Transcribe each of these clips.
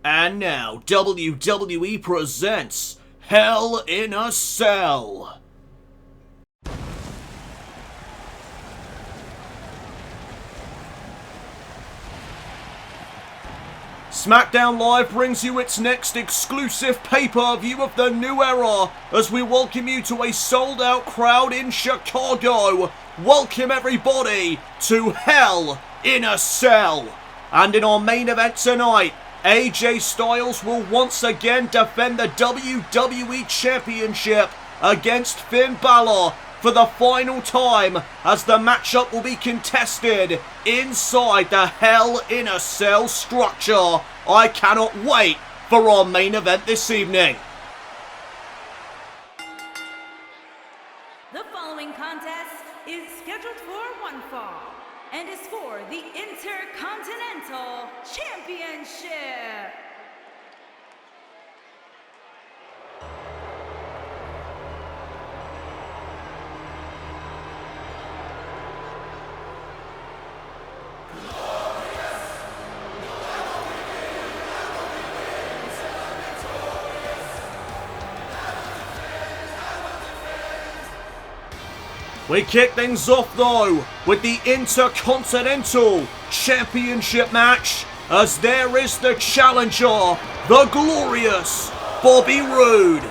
And now, WWE presents Hell in a Cell. SmackDown Live brings you its next exclusive pay-per-view of the new era as we welcome you to a sold-out crowd in Chicago. Welcome everybody to Hell in a Cell. And in our main event tonight, AJ Styles will once again defend the WWE Championship against Finn Balor for the final time, as the matchup will be contested inside the Hell in a Cell structure. I cannot wait for our main event this evening. The following contest is scheduled for one fall and is for the Intercontinental Championship. We kick things off though with the Intercontinental Championship match, as there is the challenger, the glorious Bobby Roode.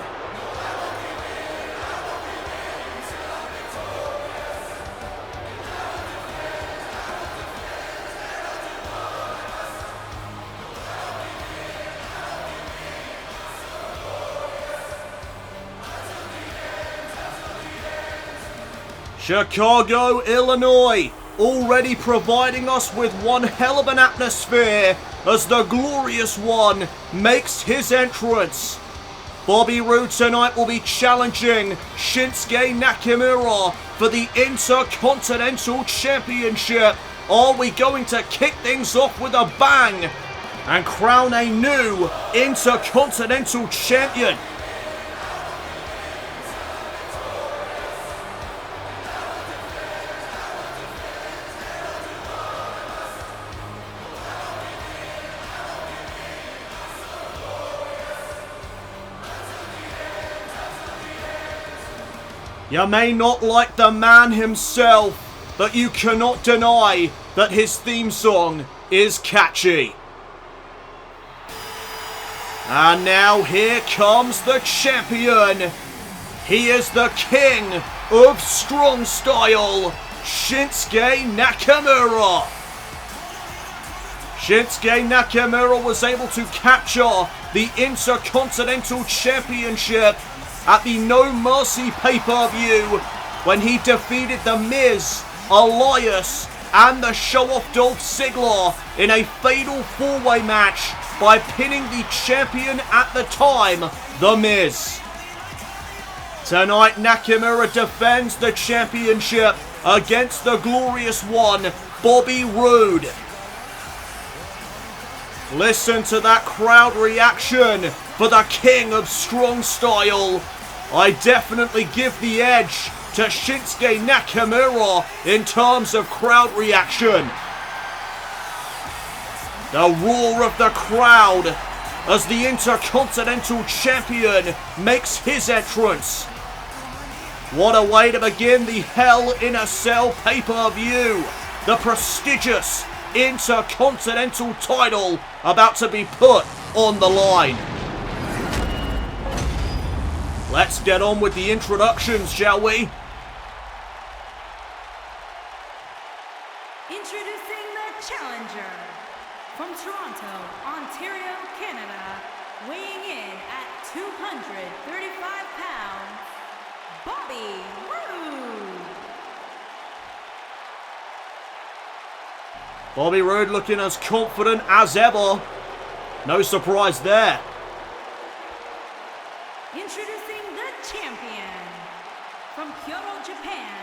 Chicago, Illinois, already providing us with one hell of an atmosphere as the Glorious One makes his entrance. Bobby Roode tonight will be challenging Shinsuke Nakamura for the Intercontinental Championship. Are we going to kick things off with a bang and crown a new Intercontinental Champion? You may not like the man himself, but you cannot deny that his theme song is catchy. And now here comes the champion. He is the king of strong style, Shinsuke Nakamura. Shinsuke Nakamura was able to capture the Intercontinental Championship at the No Mercy pay-per-view when he defeated The Miz, Elias, and the show-off Dolph Ziggler in a fatal four-way match by pinning the champion at the time, The Miz. Tonight, Nakamura defends the championship against the Glorious One, Bobby Roode. Listen to that crowd reaction for the king of strong style. I definitely give the edge to Shinsuke Nakamura in terms of crowd reaction. The roar of the crowd as the Intercontinental Champion makes his entrance. What a way to begin the Hell in a Cell pay-per-view. The prestigious Intercontinental title about to be put on the line. Let's get on with the introductions, shall we? Introducing the challenger from Toronto, Ontario, Canada, weighing in at 235 pounds, Bobby Roode. Bobby Roode looking as confident as ever. No surprise there. Introducing the champion from Kyoto, Japan,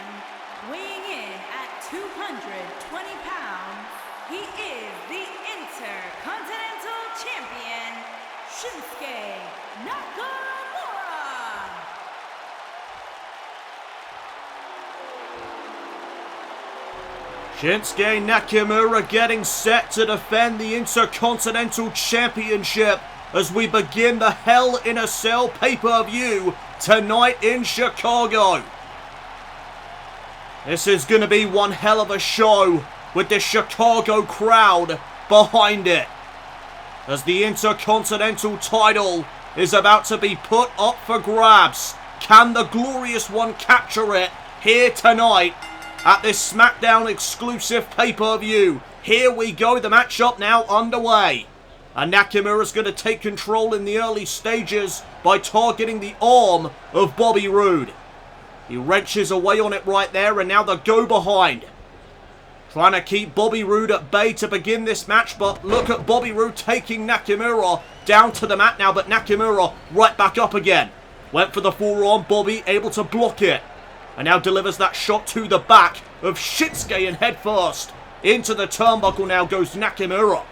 weighing in at 220 pounds, he is the Intercontinental Champion, Shinsuke Nakamura. Shinsuke Nakamura getting set to defend the Intercontinental Championship as we begin the Hell in a Cell pay-per-view tonight in Chicago. This is going to be one hell of a show with the Chicago crowd behind it, as the Intercontinental title is about to be put up for grabs. Can the Glorious One capture it here tonight at this SmackDown exclusive pay-per-view? Here we go, the matchup now underway. And Nakamura's going to take control in the early stages by targeting the arm of Bobby Roode. He wrenches away on it right there, and now the go behind. Trying to keep Bobby Roode at bay to begin this match, but look at Bobby Roode taking Nakamura down to the mat now, but Nakamura right back up again. Went for the forearm, Bobby able to block it. And now delivers that shot to the back of Shinsuke, and head first into the turnbuckle now goes Nakamura.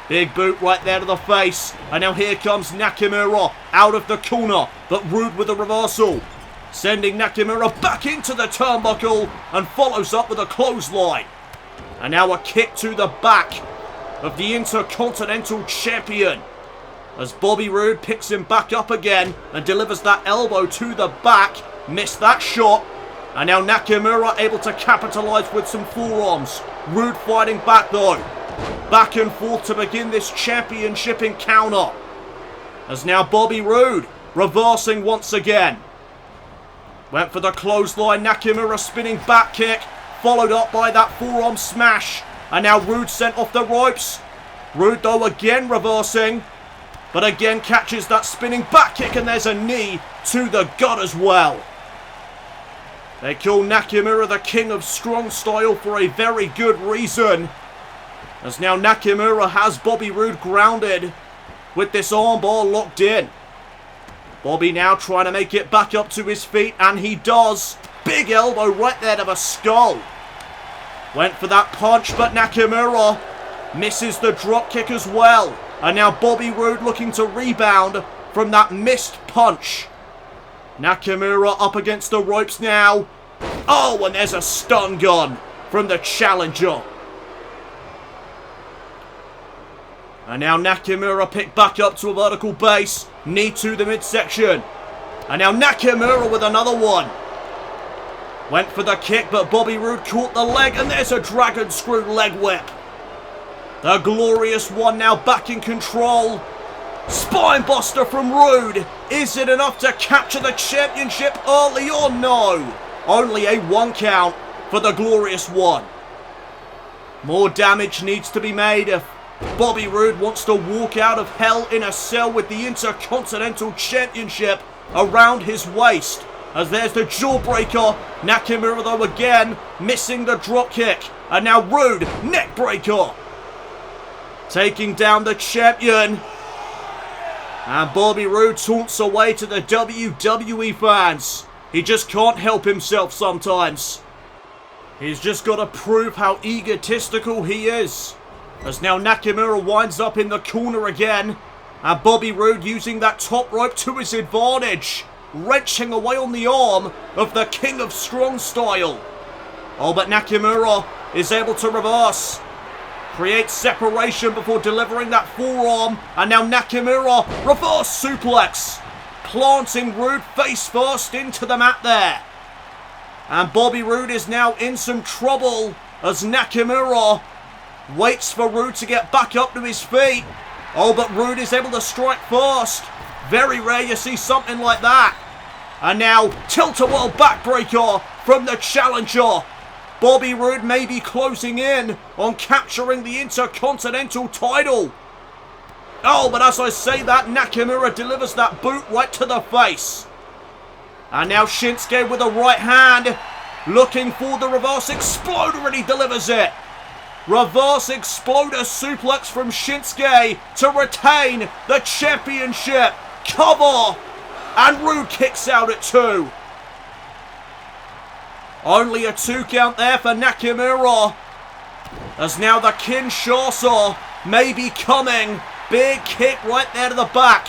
Big boot right there to the face. And now here comes Nakamura out of the corner, but Roode with a reversal. Sending Nakamura back into the turnbuckle and follows up with a clothesline. And now a kick to the back of the Intercontinental Champion, as Bobby Roode picks him back up again and delivers that elbow to the back. Missed that shot. And now Nakamura able to capitalize with some forearms. Roode fighting back though. Back and forth to begin this championship encounter, as now Bobby Roode reversing once again. Went for the clothesline, Nakamura spinning back kick, followed up by that forearm smash. And now Roode sent off the ropes. Roode though again reversing, but again catches that spinning back kick, and there's a knee to the gut as well. They call Nakamura the King of Strong Style for a very good reason, as now Nakamura has Bobby Roode grounded with this armbar locked in. Bobby now trying to make it back up to his feet, and he does. Big elbow right there to the skull. Went for that punch, but Nakamura misses the drop kick as well. And now Bobby Roode looking to rebound from that missed punch. Nakamura up against the ropes now. Oh, and there's a stun gun from the challenger. And now Nakamura picked back up to a vertical base. Knee to the midsection. And now Nakamura with another one. Went for the kick, but Bobby Roode caught the leg, and there's a dragon screw leg whip. The Glorious One now back in control. Spine buster from Roode. Is it enough to capture the championship early on? No. Only a 1 count for the Glorious One. More damage needs to be made if Bobby Roode wants to walk out of Hell in a Cell with the Intercontinental Championship around his waist. As there's the jawbreaker. Nakamura though again missing the drop kick. And now Roode neck breaker, taking down the champion. And Bobby Roode taunts away to the WWE fans. He just can't help himself sometimes. He's just got to prove how egotistical he is. As now Nakamura winds up in the corner again. And Bobby Roode using that top rope to his advantage, wrenching away on the arm of the King of Strong Style. Oh, but Nakamura is able to reverse. Creates separation before delivering that forearm. And now Nakamura, reverse suplex, planting Roode face first into the mat there. And Bobby Roode is now in some trouble as Nakamura waits for Roode to get back up to his feet. Oh, but Roode is able to strike first. Very rare you see something like that. And now tilt-a-whirl backbreaker from the challenger. Bobby Roode may be closing in on capturing the Intercontinental title. Oh, but as I say that, Nakamura delivers that boot right to the face. And now Shinsuke with a right hand, looking for the reverse exploder, and he delivers it. Reverse exploder suplex from Shinsuke to retain the championship. Cover, and Roode kicks out at 2. Only a 2 count there for Nakamura, as now the Kinshasa may be coming. Big kick right there to the back.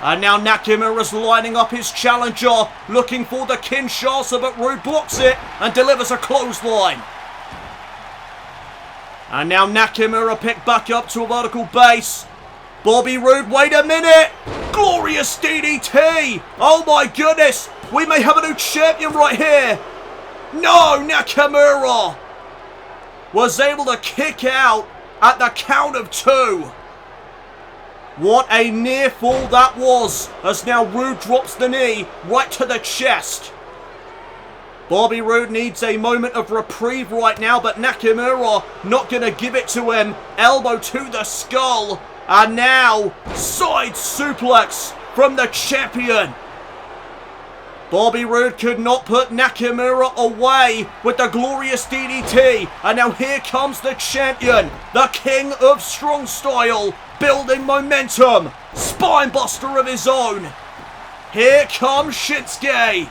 And now Nakamura's lining up his challenger, looking for the Kinshasa, but Roode blocks it and delivers a clothesline. And now Nakamura picked back up to a vertical base. Bobby Roode, wait a minute. Glorious DDT. Oh my goodness. We may have a new champion right here. No, Nakamura was able to kick out at the count of 2. What a near fall that was, as now Roode drops the knee right to the chest. Bobby Roode needs a moment of reprieve right now, but Nakamura not going to give it to him. Elbow to the skull. And now, side suplex from the champion. Bobby Roode could not put Nakamura away with the glorious DDT. And now here comes the champion, the king of strong style, building momentum. Spinebuster of his own. Here comes Shinsuke.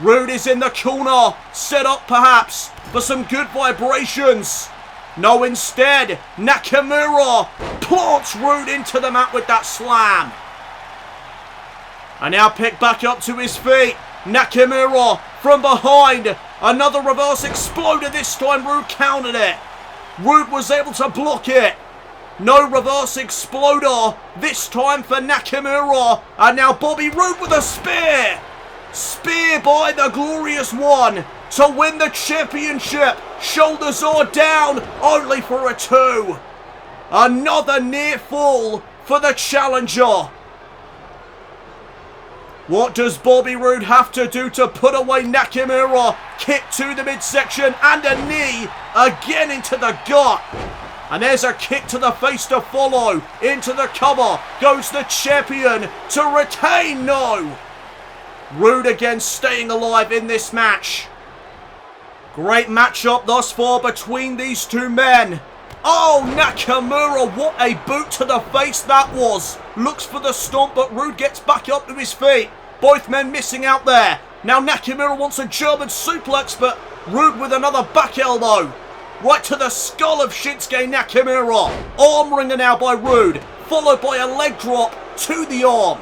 Roode is in the corner, set up perhaps for some good vibrations. No, instead, Nakamura plants Roode into the mat with that slam. And now picked back up to his feet. Nakamura from behind. Another reverse exploder. This time Roode countered it. Roode was able to block it. No reverse exploder. This time for Nakamura. And now Bobby Roode with a spear. Spear by the Glorious One to win the championship. Shoulders are down, only for a 2. Another near fall for the challenger. What does Bobby Roode have to do to put away Nakamura? Kick to the midsection and a knee again into the gut. And there's a kick to the face to follow. Into the cover goes the champion to retain. No. Roode again staying alive in this match. Great matchup thus far between these two men. Oh, Nakamura, what a boot to the face that was. Looks for the stomp, but Roode gets back up to his feet. Both men missing out there. Now Nakamura wants a German suplex, but Roode with another back elbow. Right to the skull of Shinsuke Nakamura. Arm wringer now by Roode, followed by a leg drop to the arm.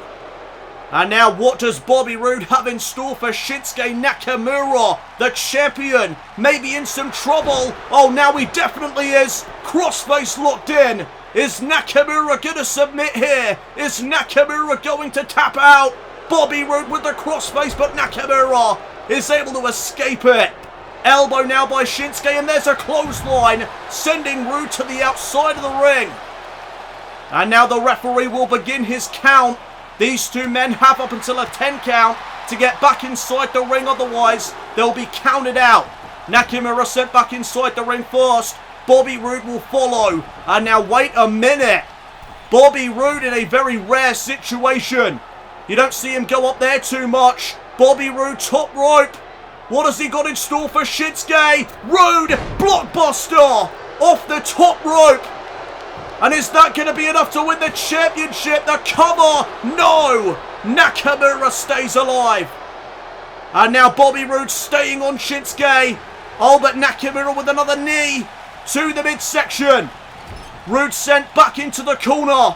And now what does Bobby Roode have in store for Shinsuke Nakamura? The champion may be in some trouble. Oh, now he definitely is. Crossface locked in. Is Nakamura going to submit here? Is Nakamura going to tap out? Bobby Roode with the crossface, but Nakamura is able to escape it. Elbow now by Shinsuke, and there's a clothesline, sending Roode to the outside of the ring. And now the referee will begin his count. These two men have up until a 10 count to get back inside the ring, otherwise they'll be counted out. Nakamura sent back inside the ring first. Bobby Roode will follow. And now wait a minute. Bobby Roode in a very rare situation. You don't see him go up there too much. Bobby Roode top rope. What has he got in store for Shinsuke? Roode blockbuster off the top rope. And is that going to be enough to win the championship? The cover? No! Nakamura stays alive. And now Bobby Roode staying on Shinsuke. Oh, but Nakamura with another knee to the midsection. Roode sent back into the corner.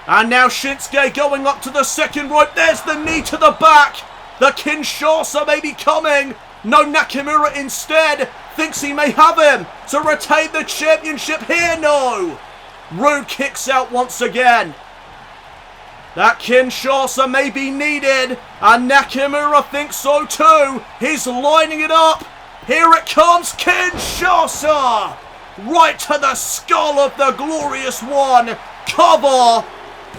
And now Shinsuke going up to the second rope. There's the knee to the back. The Kinshasa may be coming. No, Nakamura instead thinks he may have him to retain the championship here. No. Roode kicks out once again. That Kinshasa may be needed, and Nakamura thinks so too. He's lining it up. Here it comes, Kinshasa! Right to the skull of the Glorious One. Cover,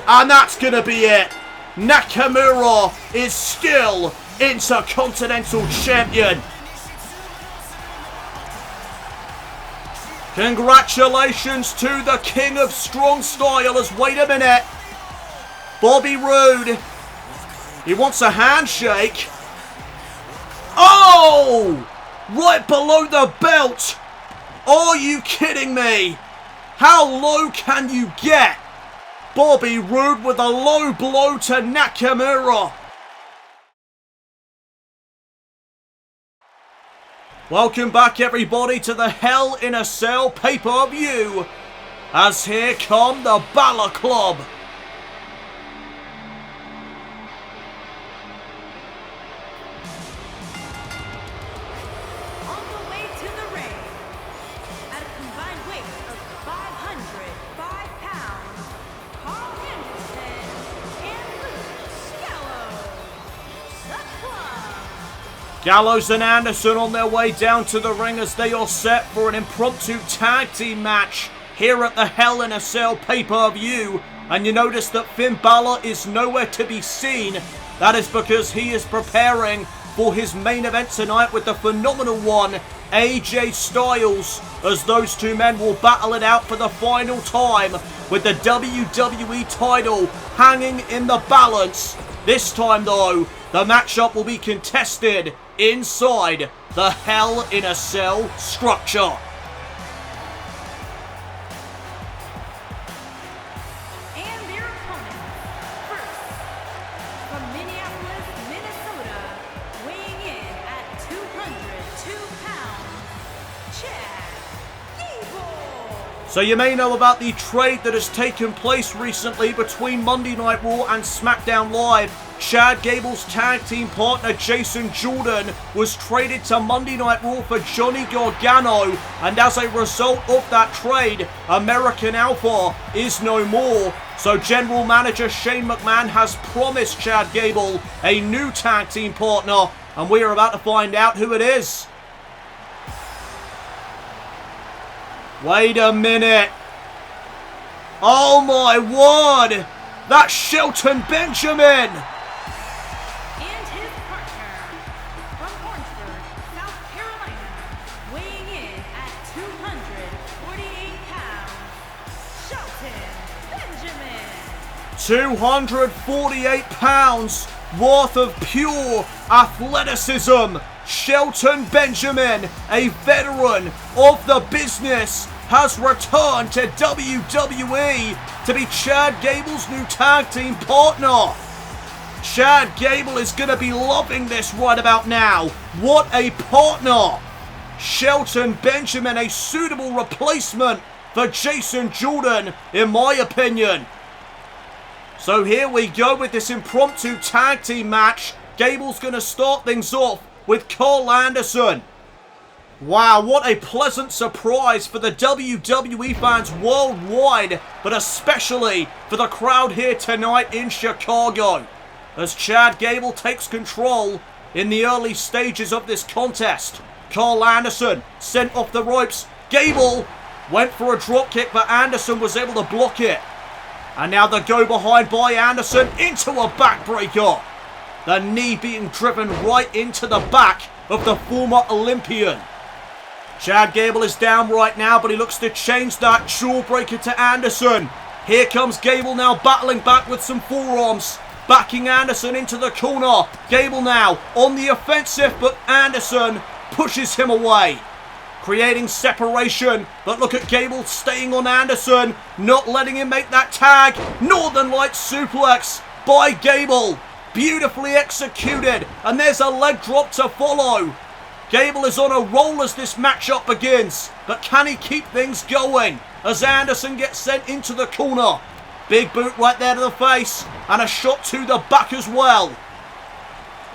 and that's going to be it. Nakamura is still Intercontinental Champion. Congratulations to the King of Strong Style. As wait a minute. Bobby Roode. He wants a handshake. Oh! Right below the belt. Are you kidding me? How low can you get? Bobby Roode with a low blow to Nakamura. Welcome back everybody to the Hell in a Cell pay-per-view, as here come the Balor Club. On the way to the ring, at a combined Gallows and Anderson on their way down to the ring as they are set for an impromptu tag team match here at the Hell in a Cell pay-per-view. And you notice that Finn Balor is nowhere to be seen. That is because he is preparing for his main event tonight with the phenomenal one, AJ Styles, as those two men will battle it out for the final time with the WWE title hanging in the balance. This time though, the matchup will be contested inside the Hell in a Cell structure. And their opponents, first, from Minneapolis, Minnesota, weighing in at 202 pounds, Chad Gable. So you may know about the trade that has taken place recently between Monday Night Raw and SmackDown Live. Chad Gable's tag team partner Jason Jordan was traded to Monday Night Raw for Johnny Gargano, and as a result of that trade, American Alpha is no more. So General Manager Shane McMahon has promised Chad Gable a new tag team partner, and we are about to find out who it is. Wait a minute. Oh my word! That's Shelton Benjamin! And his partner, from Orangeburg, South Carolina, weighing in at 248 pounds, Shelton Benjamin. 248 pounds worth of pure athleticism. Shelton Benjamin, a veteran of the business, has returned to WWE to be Chad Gable's new tag team partner. Chad Gable is going to be loving this right about now. What a partner. Shelton Benjamin, a suitable replacement for Jason Jordan, in my opinion. So here we go with this impromptu tag team match. Gable's going to start things off with Carl Anderson. Wow, what a pleasant surprise for the WWE fans worldwide, but especially for the crowd here tonight in Chicago, as Chad Gable takes control in the early stages of this contest. Carl Anderson sent off the ropes. Gable went for a dropkick, but Anderson was able to block it. And now the go behind by Anderson into a backbreaker. The knee being driven right into the back of the former Olympian. Chad Gable is down right now, but he looks to change that jawbreaker to Anderson. Here comes Gable now battling back with some forearms. Backing Anderson into the corner. Gable now on the offensive, but Anderson pushes him away, creating separation. But look at Gable staying on Anderson, not letting him make that tag. Northern Lights suplex by Gable. Beautifully executed, and there's a leg drop to follow. Gable is on a roll as this matchup begins, but can he keep things going as Anderson gets sent into the corner? Big boot right there to the face, and a shot to the back as well.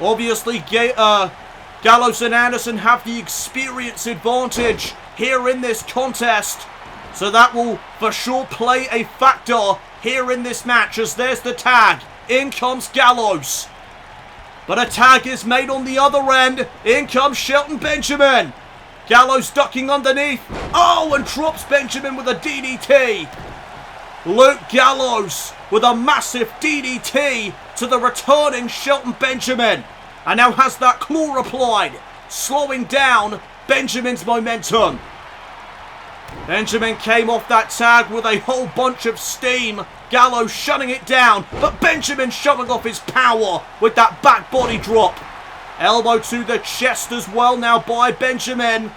Obviously, Gallows and Anderson have the experience advantage here in this contest, so that will for sure play a factor here in this match, as there's the tag. In comes Gallows. But a tag is made on the other end. In comes Shelton Benjamin. Gallows ducking underneath. Oh, and drops Benjamin with a DDT. Luke Gallows with a massive DDT to the returning Shelton Benjamin. And now has that claw applied, slowing down Benjamin's momentum. Benjamin came off that tag with a whole bunch of steam. Gallows shutting it down, but Benjamin showing off his power with that back body drop. Elbow to the chest as well now by Benjamin.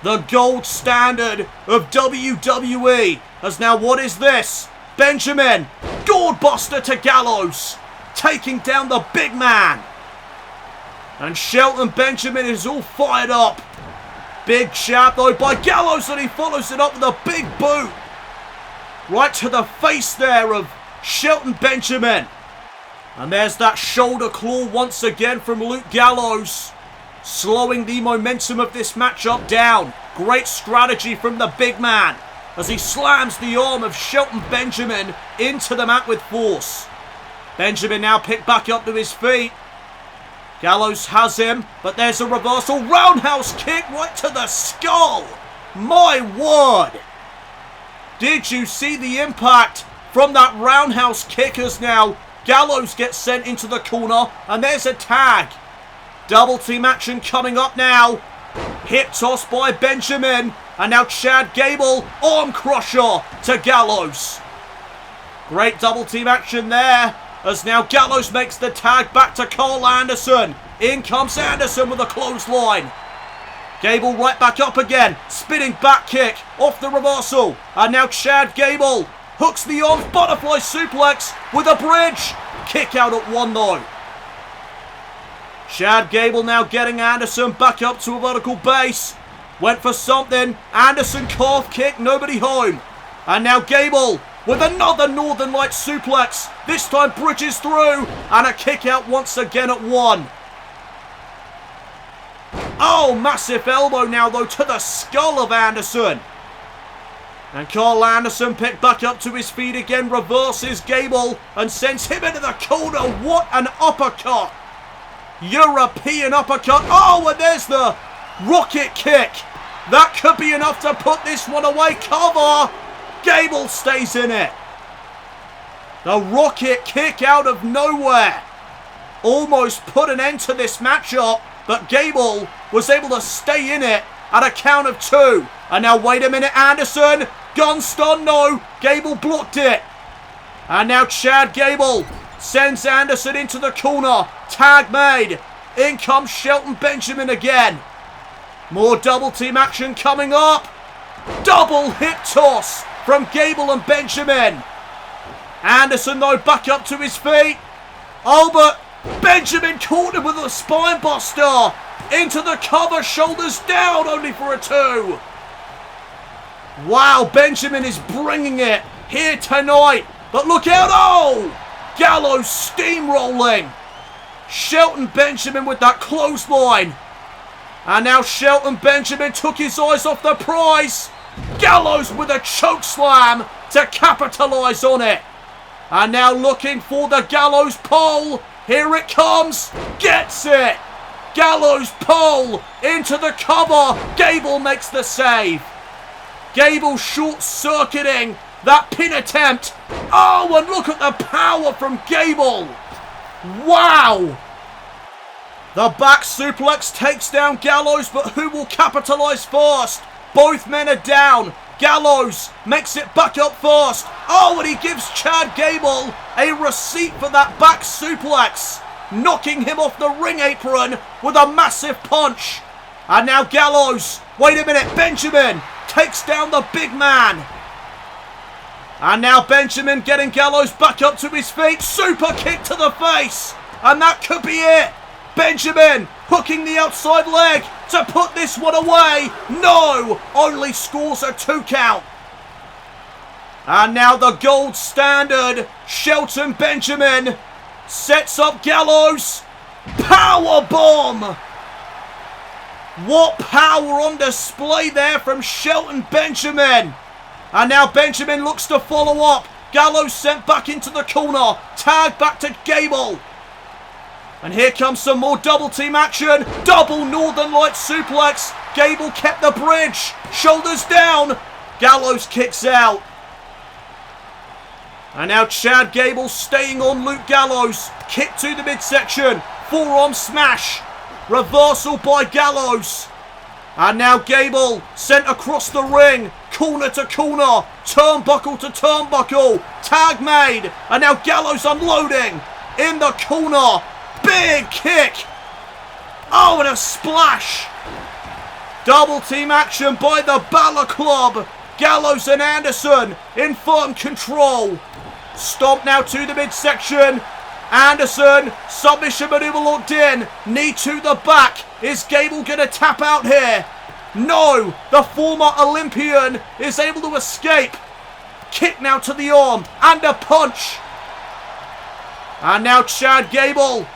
The gold standard of WWE. As now, what is this? Benjamin, gourdbuster to Gallows, taking down the big man. And Shelton Benjamin is all fired up. Big jab though by Gallows, and he follows it up with a big boot right to the face there of Shelton Benjamin. And there's that shoulder claw once again from Luke Gallows, slowing the momentum of this matchup down. Great strategy from the big man as he slams the arm of Shelton Benjamin into the mat with force. Benjamin now picked back up to his feet. Gallows has him, but there's a reversal. Roundhouse kick right to the skull. My word. Did you see the impact from that roundhouse kick as now Gallows gets sent into the corner, and there's a tag. Double team action coming up now. Hip toss by Benjamin, and now Chad Gable, arm crusher to Gallows. Great double team action there, as now Gallows makes the tag back to Carl Anderson. In comes Anderson with a clothesline. Gable right back up again, spinning back kick off the reversal, and now Chad Gable hooks the arms, butterfly suplex with a bridge. Kick out at 1 though. Chad Gable now getting Anderson back up to a vertical base. Went for something. Anderson calf kick, nobody home. And now Gable with another Northern Lights suplex. This time bridges through, and a kick out once again at 1. Oh, massive elbow now though to the skull of Anderson. And Carl Anderson picked back up to his feet again, reverses Gable and sends him into the corner. What an uppercut. European uppercut. Oh, and there's the rocket kick. That could be enough to put this one away. Cover. Gable stays in it. The rocket kick out of nowhere almost put an end to this matchup, but Gable was able to stay in it at a count of 2. And now wait a minute, Anderson. Gun stun, no. Gable blocked it. And now Chad Gable sends Anderson into the corner. Tag made. In comes Shelton Benjamin again. More double team action coming up. Double hip toss from Gable and Benjamin. Anderson though back up to his feet. Oh, but Benjamin caught him with a spine buster. Into the cover, shoulders down, only for a 2. Wow, Benjamin is bringing it here tonight. But look out, oh! Gallows steamrolling. Shelton Benjamin with that clothesline. And now Shelton Benjamin took his eyes off the prize. Gallows with a choke slam to capitalise on it. And now looking for the Gallows pole. Here it comes. Gets it. Gallows pole into the cover. Gable makes the save. Gable short-circuiting that pin attempt. Oh, and look at the power from Gable. Wow. The back suplex takes down Gallows, but who will capitalise first? Both men are down. Gallows makes it back up first. Oh, and he gives Chad Gable a receipt for that back suplex, knocking him off the ring apron with a massive punch. And now Gallows, wait a minute, Benjamin takes down the big man. And now Benjamin getting Gallows back up to his feet. Super kick to the face. And that could be it. Benjamin hooking the outside leg to put this one away. No, only scores a 2 count. And now the gold standard, Shelton Benjamin sets up Gallows. Power bomb. What power on display there from Shelton Benjamin. And now Benjamin looks to follow up. Gallows sent back into the corner. Tag back to Gable. And here comes some more double team action. Double Northern Lights suplex. Gable kept the bridge. Shoulders down. Gallows kicks out. And now Chad Gable staying on Luke Gallows. Kick to the midsection. Forearm smash. Reversal by Gallows. And now Gable sent across the ring. Corner to corner. Turnbuckle to turnbuckle. Tag made. And now Gallows unloading. In the corner. Big kick. Oh, and a splash. Double team action by the Balor Club. Gallows and Anderson in firm control. Stomp now to the midsection. Anderson, submission maneuver locked in. Knee to the back. Is Gable going to tap out here? No. The former Olympian is able to escape. Kick now to the arm. And a punch. And now Chad Gable.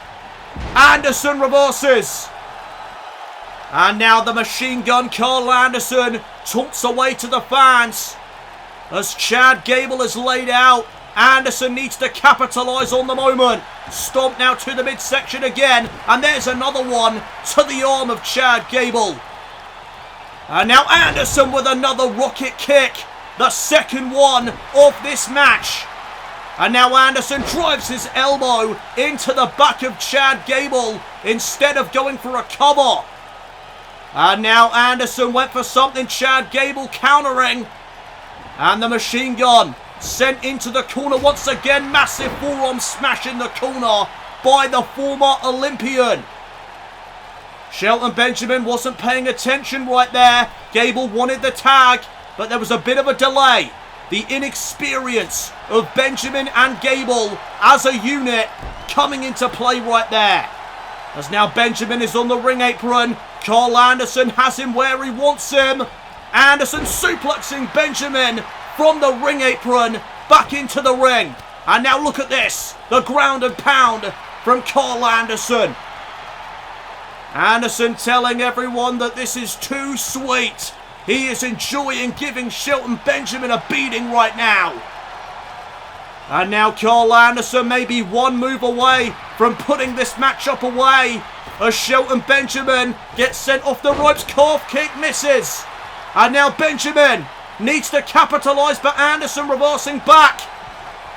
Anderson reverses. And now the machine gun Carl Anderson taunts away to the fans. As Chad Gable is laid out. Anderson needs to capitalize on the moment. Stomp now to the midsection again. And there's another one to the arm of Chad Gable. And now Anderson with another rocket kick. The second one of this match. And now Anderson drives his elbow into the back of Chad Gable instead of going for a cover. And now Anderson went for something, Chad Gable countering. And the machine gun sent into the corner once again. Massive forearm smash in the corner by the former Olympian. Shelton Benjamin wasn't paying attention right there. Gable wanted the tag, but there was a bit of a delay. The inexperience of Benjamin and Gable as a unit coming into play right there. As now Benjamin is on the ring apron. Carl Anderson has him where he wants him. Anderson suplexing Benjamin from the ring apron back into the ring. And now look at this. The ground and pound from Carl Anderson. Anderson telling everyone that this is too sweet. He is enjoying giving Shelton Benjamin a beating right now. And now Carl Anderson may be one move away from putting this matchup away. As Shelton Benjamin gets sent off the ropes. Calf kick misses. And now Benjamin needs to capitalize, but Anderson reversing back.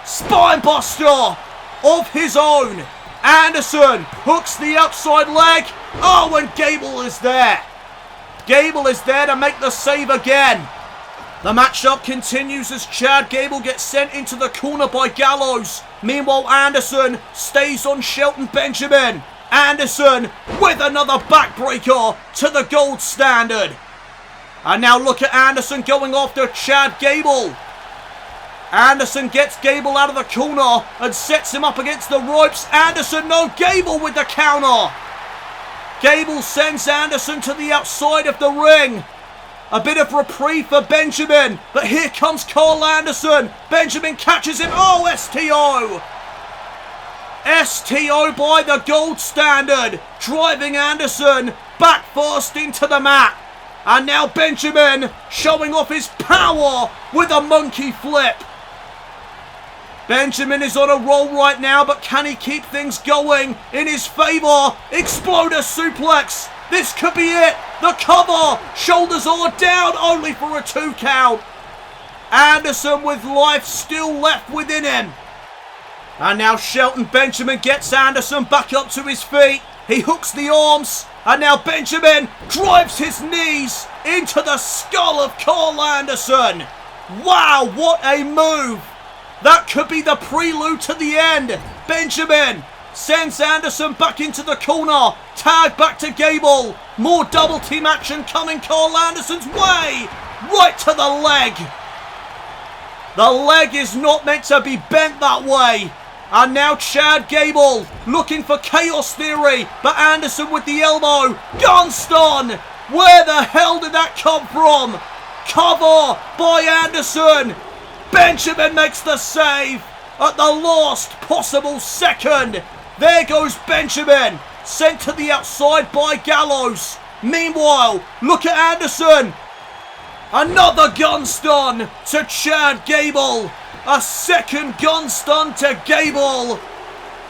Spinebuster of his own. Anderson hooks the outside leg. Oh, and Gable is there. Gable is there to make the save again. The matchup continues as Chad Gable gets sent into the corner by Gallows. Meanwhile, Anderson stays on Shelton Benjamin. Anderson with another backbreaker to the gold standard. And now look at Anderson going after Chad Gable. Anderson gets Gable out of the corner and sets him up against the ropes. Anderson, no, Gable with the counter. Gable sends Anderson to the outside of the ring. A bit of reprieve for Benjamin, but here comes Carl Anderson. Benjamin catches him. Oh, STO. STO by the gold standard, driving Anderson back first into the mat. And now Benjamin showing off his power with a monkey flip. Benjamin is on a roll right now, but can he keep things going in his favor? Exploder suplex. This could be it. The cover. Shoulders are down, only for a 2 count. Anderson with life still left within him. And now Shelton Benjamin gets Anderson back up to his feet. He hooks the arms. And now Benjamin drives his knees into the skull of Carl Anderson. Wow, what a move. That could be the prelude to the end. Benjamin sends Anderson back into the corner. Tag back to Gable. More double team action coming Carl Anderson's way. Right to the leg. The leg is not meant to be bent that way. And now Chad Gable looking for chaos theory. But Anderson with the elbow. Gunstun. Where the hell did that come from? Cover by Anderson. Benjamin makes the save at the last possible second. There goes Benjamin, sent to the outside by Gallows. Meanwhile, look at Anderson. Another gun stun to Chad Gable. A second gun stun to Gable.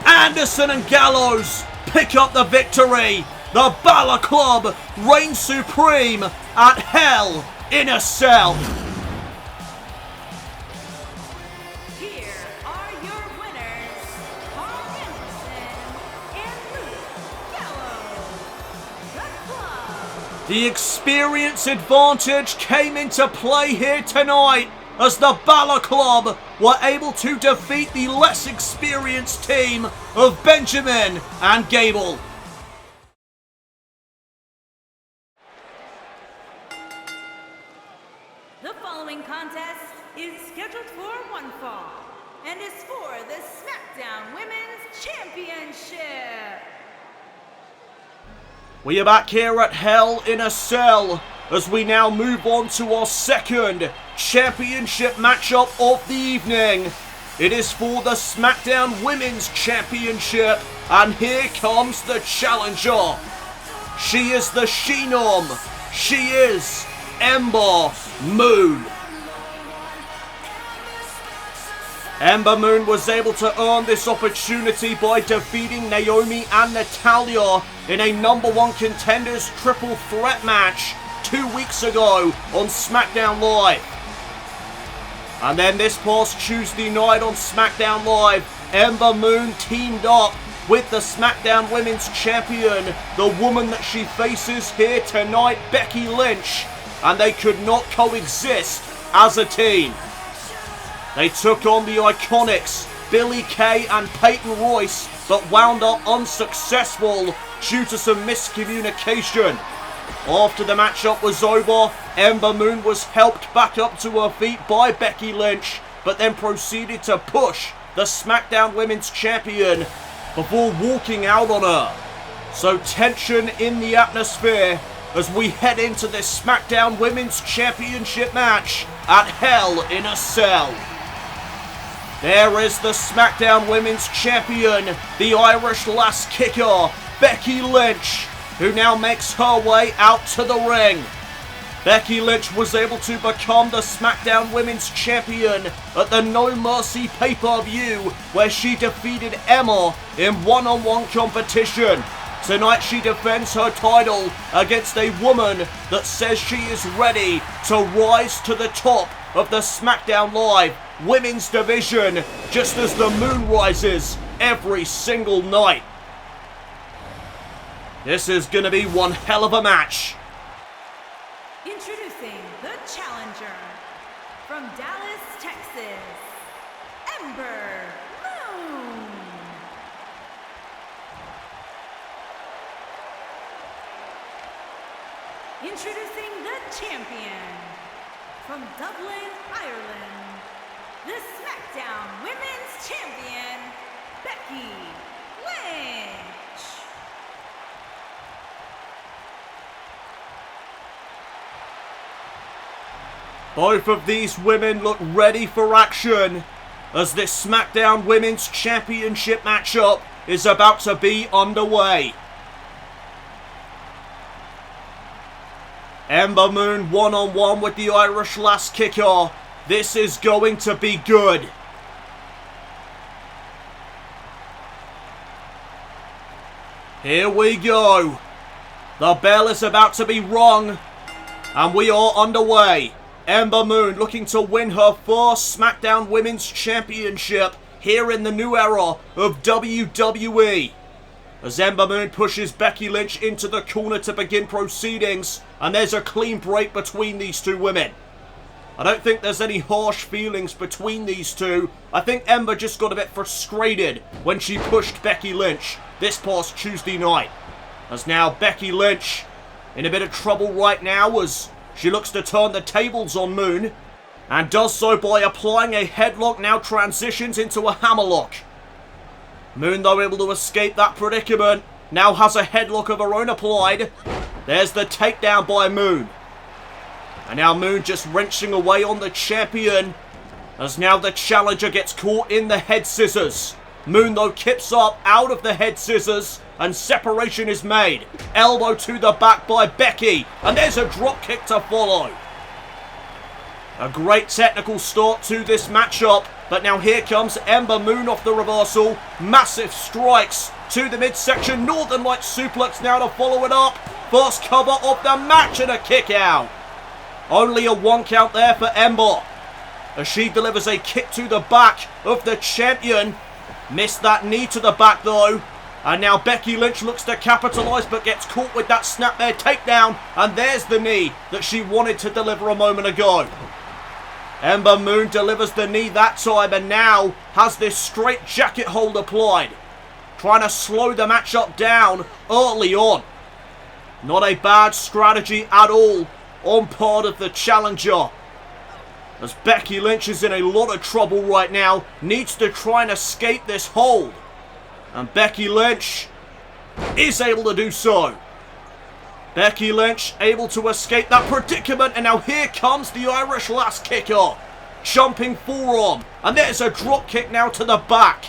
Anderson and Gallows pick up the victory. The Balor Club reigns supreme at Hell in a Cell. The experience advantage came into play here tonight as the Balor Club were able to defeat the less experienced team of Benjamin and Gable. The following contest is scheduled for one fall and is for the SmackDown Women's Championship. We are back here at Hell in a Cell as we now move on to our second championship matchup of the evening. It is for the SmackDown Women's Championship, and here comes the challenger. She is the She-Nom. She is Ember Moon. Ember Moon was able to earn this opportunity by defeating Naomi and Natalya in a #1 Contenders triple threat match 2 weeks ago on SmackDown Live. And then this past Tuesday night on SmackDown Live, Ember Moon teamed up with the SmackDown Women's Champion, the woman that she faces here tonight, Becky Lynch, and they could not coexist as a team. They took on the Iconics, Billie Kay and Peyton Royce, but wound up unsuccessful due to some miscommunication. After the matchup was over, Ember Moon was helped back up to her feet by Becky Lynch, but then proceeded to push the SmackDown Women's Champion before walking out on her. So tension in the atmosphere as we head into this SmackDown Women's Championship match at Hell in a Cell. There is the SmackDown Women's Champion, the Irish Lass Kicker, Becky Lynch, who now makes her way out to the ring. Becky Lynch was able to become the SmackDown Women's Champion at the No Mercy pay-per-view, where she defeated Emma in one-on-one competition. Tonight she defends her title against a woman that says she is ready to rise to the top of the SmackDown Live Women's Division, just as the moon rises every single night. This is going to be one hell of a match. Introducing the challenger from Dallas, Texas, Ember Moon. Introducing the champion from Dublin, Ireland, the SmackDown Women's Champion, Becky Lynch. Both of these women look ready for action as this SmackDown Women's Championship matchup is about to be underway. Ember Moon one-on-one with the Irish Lass Kicker. This is going to be good. Here we go. The bell is about to be rung, and we are underway. Ember Moon looking to win her first SmackDown Women's Championship here in the new era of WWE. As Ember Moon pushes Becky Lynch into the corner to begin proceedings, and there's a clean break between these two women. I don't think there's any harsh feelings between these two. I think Ember just got a bit frustrated when she pushed Becky Lynch this past Tuesday night. As now Becky Lynch in a bit of trouble right now as she looks to turn the tables on Moon, and does so by applying a headlock, now transitions into a hammerlock. Moon, though, able to escape that predicament, now has a headlock of her own applied. There's the takedown by Moon. And now Moon just wrenching away on the champion, as now the challenger gets caught in the head scissors. Moon, though, kips up out of the head scissors, and separation is made. Elbow to the back by Becky, and there's a drop kick to follow. A great technical start to this matchup, but now here comes Ember Moon off the reversal. Massive strikes to the midsection. Northern Light suplex now to follow it up. First cover of the match and a kick out. Only a 1 count there for Ember, as she delivers a kick to the back of the champion. Missed that knee to the back though. And now Becky Lynch looks to capitalise, but gets caught with that snapmare takedown. And there's the knee that she wanted to deliver a moment ago. Ember Moon delivers the knee that time, and now has this straight jacket hold applied, trying to slow the matchup down early on. Not a bad strategy at all on part of the challenger, as Becky Lynch is in a lot of trouble right now, needs to try and escape this hold. And Becky Lynch is able to do so. Becky Lynch able to escape that predicament, and now here comes the Irish Lass Kicker. Jumping forearm, and there's a drop kick now to the back.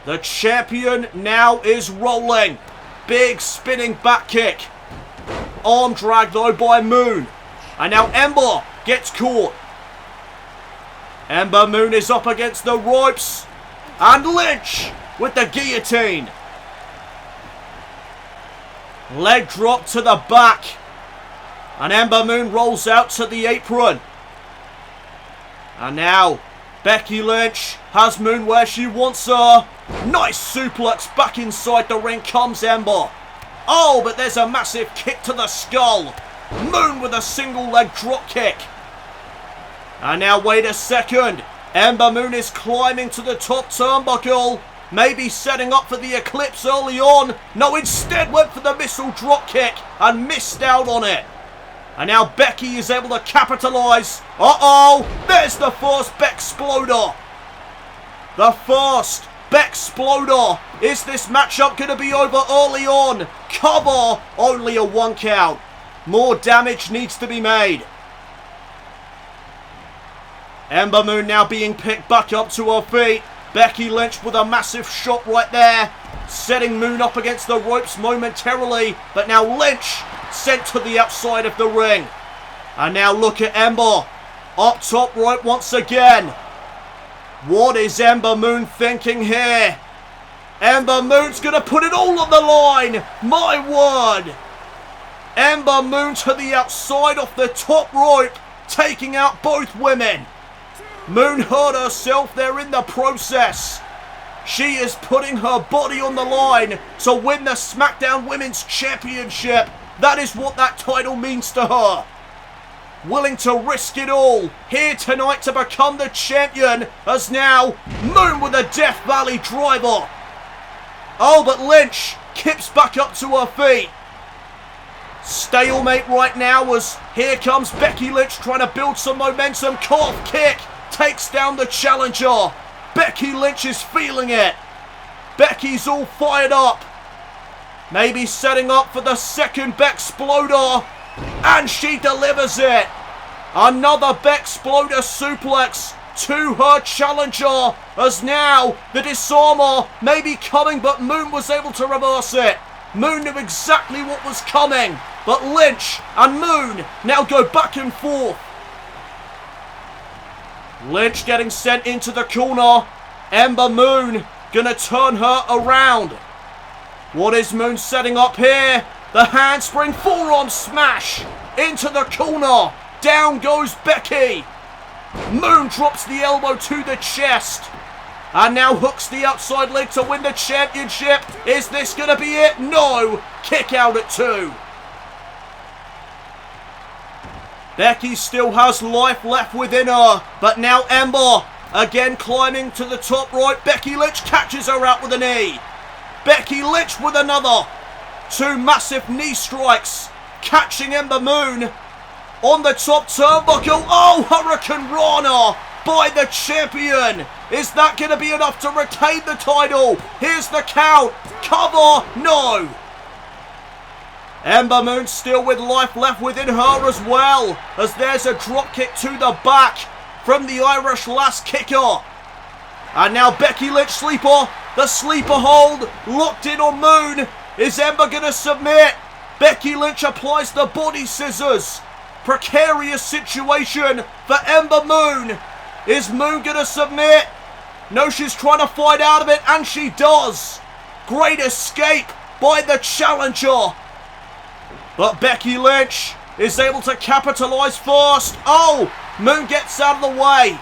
The champion now is rolling. Big spinning back kick. Arm drag though by Moon. And now Ember gets caught. Ember Moon is up against the ropes. And Lynch with the guillotine. Leg drop to the back. And Ember Moon rolls out to the apron. And now Becky Lynch has Moon where she wants her. Nice suplex back inside the ring comes Ember. Oh, but there's a massive kick to the skull. Moon with a single leg drop kick. And now wait a second. Ember Moon is climbing to the top turnbuckle. Maybe setting up for the Eclipse early on. No, instead went for the missile drop kick and missed out on it. And now Becky is able to capitalize. Uh-oh, there's the first Bexploder. The first Bexploder. Is this matchup going to be over early on? Cover, only a 1 count. More damage needs to be made. Ember Moon now being picked back up to her feet. Becky Lynch with a massive shot right there. Setting Moon up against the ropes momentarily. But now Lynch sent to the outside of the ring. And now look at Ember. Up top right once again. What is Ember Moon thinking here? Ember Moon's going to put it all on the line. My word. Ember Moon to the outside off the top rope. Taking out both women. Moon hurt herself there in the process. She is putting her body on the line to win the SmackDown Women's Championship. That is what that title means to her. Willing to risk it all here tonight to become the champion, as now Moon with a Death Valley driver. Oh, but Lynch kips back up to her feet. Stalemate right now as here comes Becky Lynch trying to build some momentum. Calf kick takes down the challenger. Becky Lynch is feeling it. Becky's all fired up. Maybe setting up for the second Bexploder. And she delivers it. Another Bexploder suplex to her challenger. As now the disarmer may be coming, but Moon was able to reverse it. Moon knew exactly what was coming. But Lynch and Moon now go back and forth. Lynch getting sent into the corner. Ember Moon gonna turn her around. What is Moon setting up here? The handspring forearm smash into the corner. Down goes Becky. Moon drops the elbow to the chest. And now hooks the outside leg to win the championship. Is this gonna be it? No. Kick out at 2. Becky still has life left within her, but now Ember again climbing to the top right. Becky Lynch catches her out with a knee. Becky Lynch with another. 2 massive knee strikes, catching Ember Moon on the top turnbuckle. Oh, Hurricane Rana by the champion. Is that going to be enough to retain the title? Here's the count. Cover, no. Ember Moon still with life left within her as well, as there's a drop kick to the back from the Irish Lass kicker. And now Becky Lynch sleeper, the sleeper hold, locked in on Moon. Is Ember going to submit? Becky Lynch applies the body scissors. Precarious situation for Ember Moon. Is Moon going to submit? No, she's trying to fight out of it, and she does. Great escape by the challenger. But Becky Lynch is able to capitalize first. Oh, Moon gets out of the way.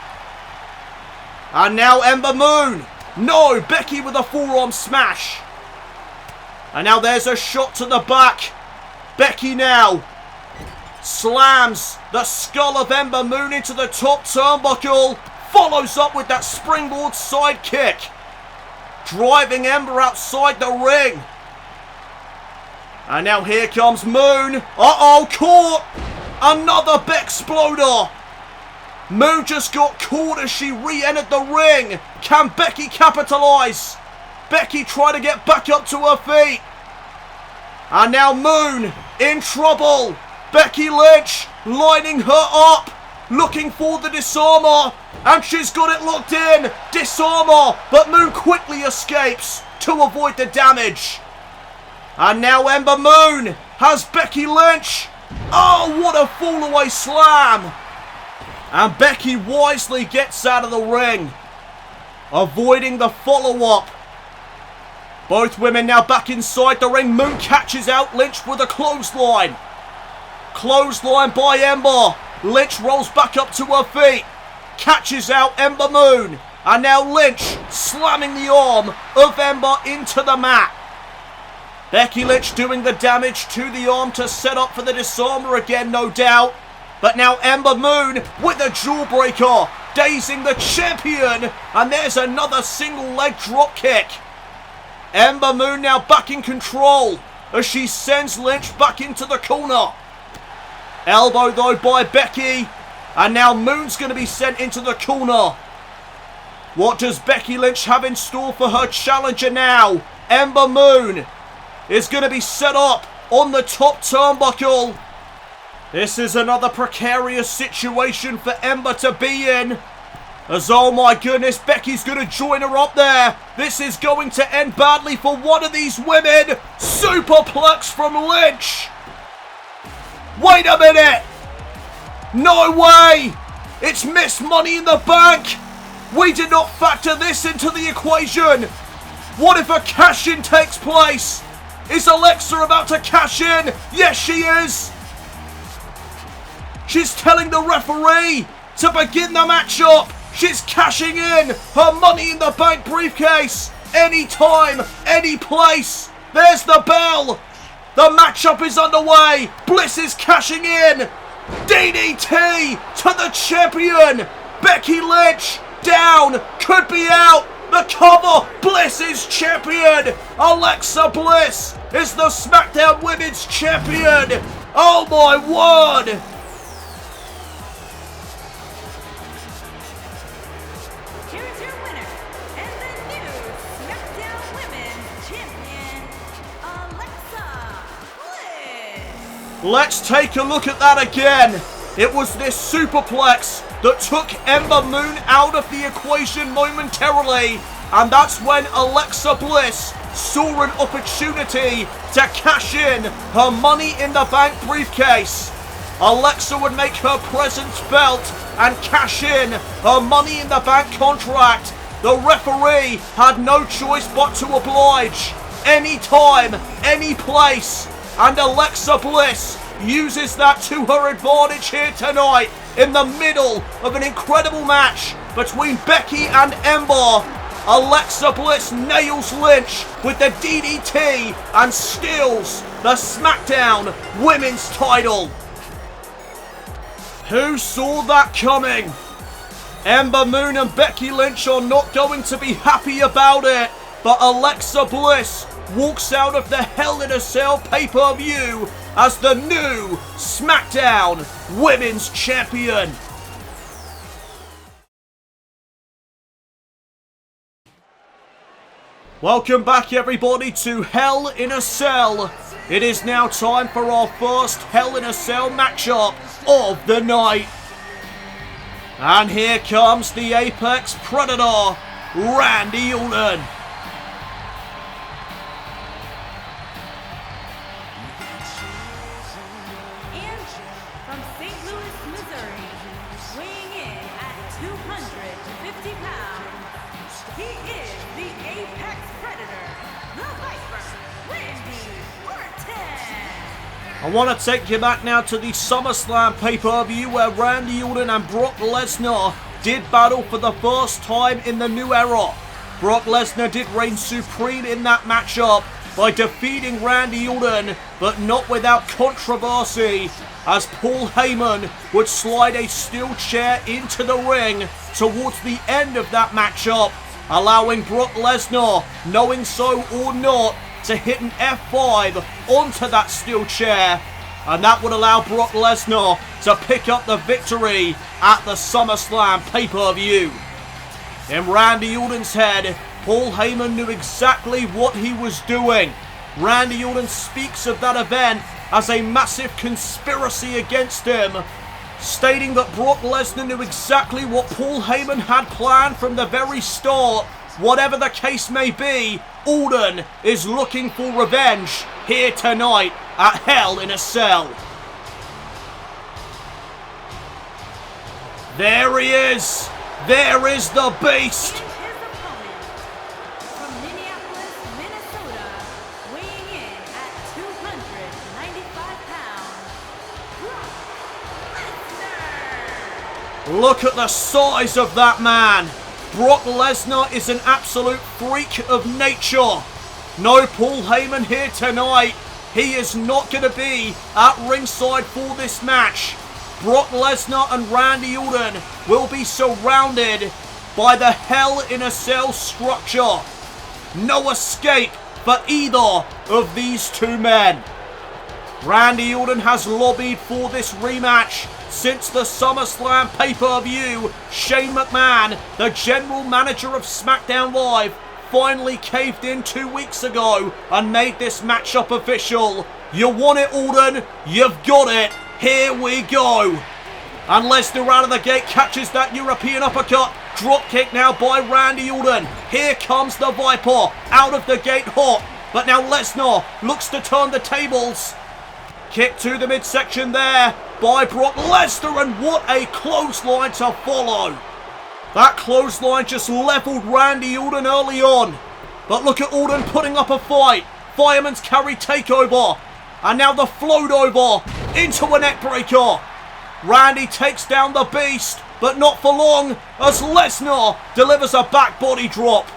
And now Ember Moon. No, Becky with a forearm smash. And now there's a shot to the back. Becky now slams the skull of Ember Moon into the top turnbuckle. Follows up with that springboard side kick. Driving Ember outside the ring. And now here comes Moon. Uh-oh, caught. Another Bexploder. Moon just got caught as she re-entered the ring. Can Becky capitalize? Becky trying to get back up to her feet. And now Moon in trouble. Becky Lynch lining her up. Looking for the disarmer. And she's got it locked in. Disarmer. But Moon quickly escapes to avoid the damage. And now Ember Moon has Becky Lynch. Oh, what a fall away slam. And Becky wisely gets out of the ring, avoiding the follow-up. Both women now back inside the ring. Moon catches out Lynch with a clothesline. Clothesline by Ember. Lynch rolls back up to her feet. Catches out Ember Moon. And now Lynch slamming the arm of Ember into the mat. Becky Lynch doing the damage to the arm to set up for the disarmer again, no doubt. But now Ember Moon with a jawbreaker, dazing the champion. And there's another single leg drop kick. Ember Moon now back in control as she sends Lynch back into the corner. Elbow though by Becky. And now Moon's going to be sent into the corner. What does Becky Lynch have in store for her challenger now? Ember Moon is going to be set up on the top turnbuckle. This is another precarious situation for Ember to be in. As, oh my goodness, Becky's going to join her up there. This is going to end badly for one of these women. Superplex from Lynch. Wait a minute. No way. It's missed Money in the Bank. We did not factor this into the equation. What if a cash-in takes place? Is Alexa about to cash in? Yes, she is. She's telling the referee to begin the matchup. She's cashing in her Money in the Bank briefcase. Anytime, any place. There's the bell. The matchup is underway. Bliss is cashing in. DDT to the champion. Becky Lynch down. Could be out. The cover. Bliss is champion. Alexa Bliss is the SmackDown Women's Champion. Oh my word. Let's take a look at that again. It was this superplex that took Ember Moon out of the equation momentarily. And that's when Alexa Bliss saw an opportunity to cash in her Money in the Bank briefcase. Alexa would make her presence felt and cash in her Money in the Bank contract. The referee had no choice but to oblige. Anytime, any place. And Alexa Bliss uses that to her advantage here tonight in the middle of an incredible match between Becky and Ember. Alexa Bliss nails Lynch with the DDT and steals the SmackDown Women's title. Who saw that coming? Ember Moon and Becky Lynch are not going to be happy about it, but Alexa Bliss walks out of the Hell in a Cell pay-per-view as the new SmackDown Women's Champion. Welcome back everybody to Hell in a Cell. It is now time for our first Hell in a Cell matchup of the night. And here comes the Apex Predator, Randy Orton. I want to take you back now to the SummerSlam pay-per-view where Randy Orton and Brock Lesnar did battle for the first time in the new era. Brock Lesnar did reign supreme in that matchup by defeating Randy Orton, but not without controversy, as Paul Heyman would slide a steel chair into the ring towards the end of that matchup, allowing Brock Lesnar, knowing so or not, to hit an F5 onto that steel chair, and that would allow Brock Lesnar to pick up the victory at the SummerSlam pay-per-view. In Randy Orton's head, Paul Heyman knew exactly what he was doing. Randy Orton speaks of that event as a massive conspiracy against him, stating that Brock Lesnar knew exactly what Paul Heyman had planned from the very start. Whatever the case may be, Orton is looking for revenge here tonight at Hell in a Cell. There he is. There is the beast. And his opponent, from Minneapolis, Minnesota, weighing in at 295 pounds, Brock Lesnar. Look at the size of that man. Brock Lesnar is an absolute freak of nature. No Paul Heyman here tonight. He is not going to be at ringside for this match. Brock Lesnar and Randy Orton will be surrounded by the Hell in a Cell structure. No escape for either of these two men. Randy Orton has lobbied for this rematch since the SummerSlam pay-per-view. Shane McMahon, the general manager of SmackDown Live, finally caved in 2 weeks ago and made this matchup official. You want it, Orton? You've got it. Here we go. And Lesnar out of the gate catches that European uppercut. Drop kick now by Randy Orton. Here comes the Viper out of the gate hot. But now Lesnar looks to turn the tables. Kick to the midsection there by Brock Lesnar, and what a clothesline to follow. That clothesline just leveled Randy Orton early on. But look at Orton putting up a fight. Fireman's carry takeover. And now the float over into a neckbreaker. Randy takes down the beast, but not for long as Lesnar delivers a back body drop.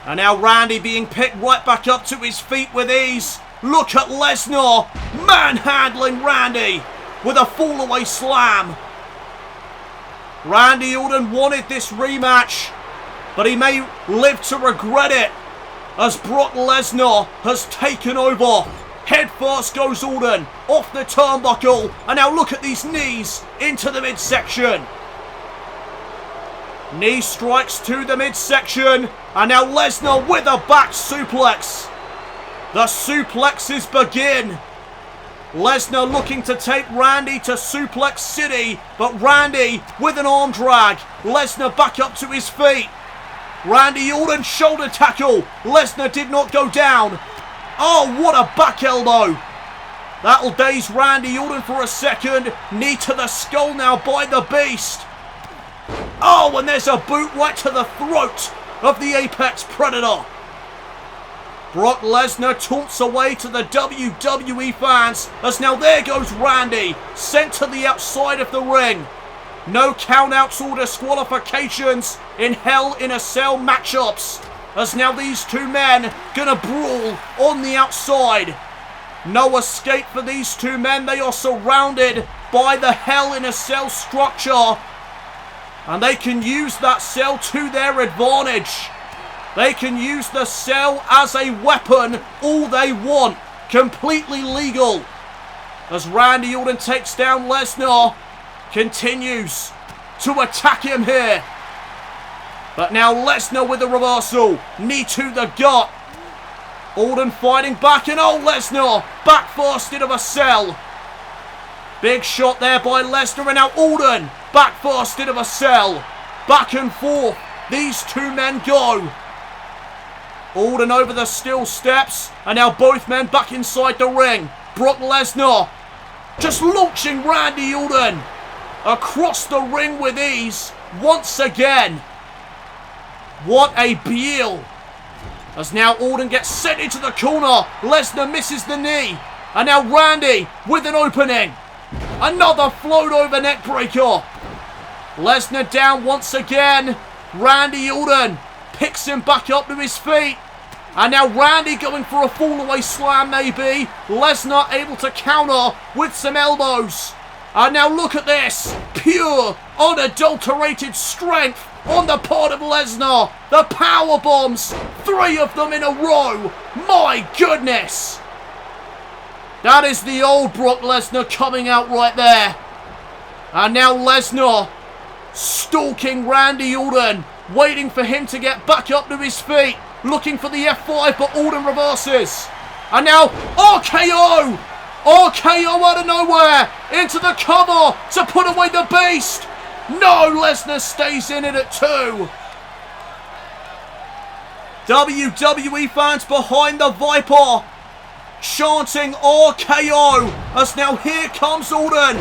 And now Randy being picked right back up to his feet with ease. Look at Lesnar manhandling Randy with a fall-away slam. Randy Orton wanted this rematch, but he may live to regret it as Brock Lesnar has taken over. Head first goes Orton off the turnbuckle, and now look at these knees into the midsection. Knee strikes to the midsection, and now Lesnar with a back suplex. The suplexes begin. Lesnar looking to take Randy to Suplex City, but Randy with an arm drag. Lesnar back up to his feet. Randy Orton shoulder tackle. Lesnar did not go down. Oh, what a back elbow. That'll daze Randy Orton for a second. Knee to the skull now by the beast. Oh, and there's a boot right to the throat of the Apex Predator. Brock Lesnar taunts away to the WWE fans as now there goes Randy, sent to the outside of the ring. No countouts or disqualifications in Hell in a Cell matchups, as now these two men gonna brawl on the outside. No escape for these two men. They are surrounded by the Hell in a Cell structure, and they can use that cell to their advantage. They can use the cell as a weapon all they want. Completely legal. As Randy Orton takes down Lesnar, continues to attack him here. But now Lesnar with a reversal. Knee to the gut. Orton fighting back, and oh, Lesnar back first into a cell. Big shot there by Lesnar, and now Orton back first into a cell. Back and forth these two men go. Orton over the steel steps, and now both men back inside the ring. Brock Lesnar just launching Randy Orton across the ring with ease once again. What a heel. As now Orton gets sent into the corner. Lesnar misses the knee, and now Randy with an opening. Another float over neckbreaker. Lesnar down once again. Randy Orton picks him back up to his feet. And now Randy going for a fall-away slam maybe. Lesnar able to counter with some elbows. And now look at this. Pure, unadulterated strength on the part of Lesnar. The power bombs. 3 of them in a row. My goodness. That is the old Brock Lesnar coming out right there. And now Lesnar stalking Randy Orton, waiting for him to get back up to his feet, looking for the F5, but Orton reverses. And now RKO! RKO out of nowhere, into the cover to put away the beast. No, Lesnar stays in it at 2. WWE fans behind the Viper chanting RKO, as now here comes Orton.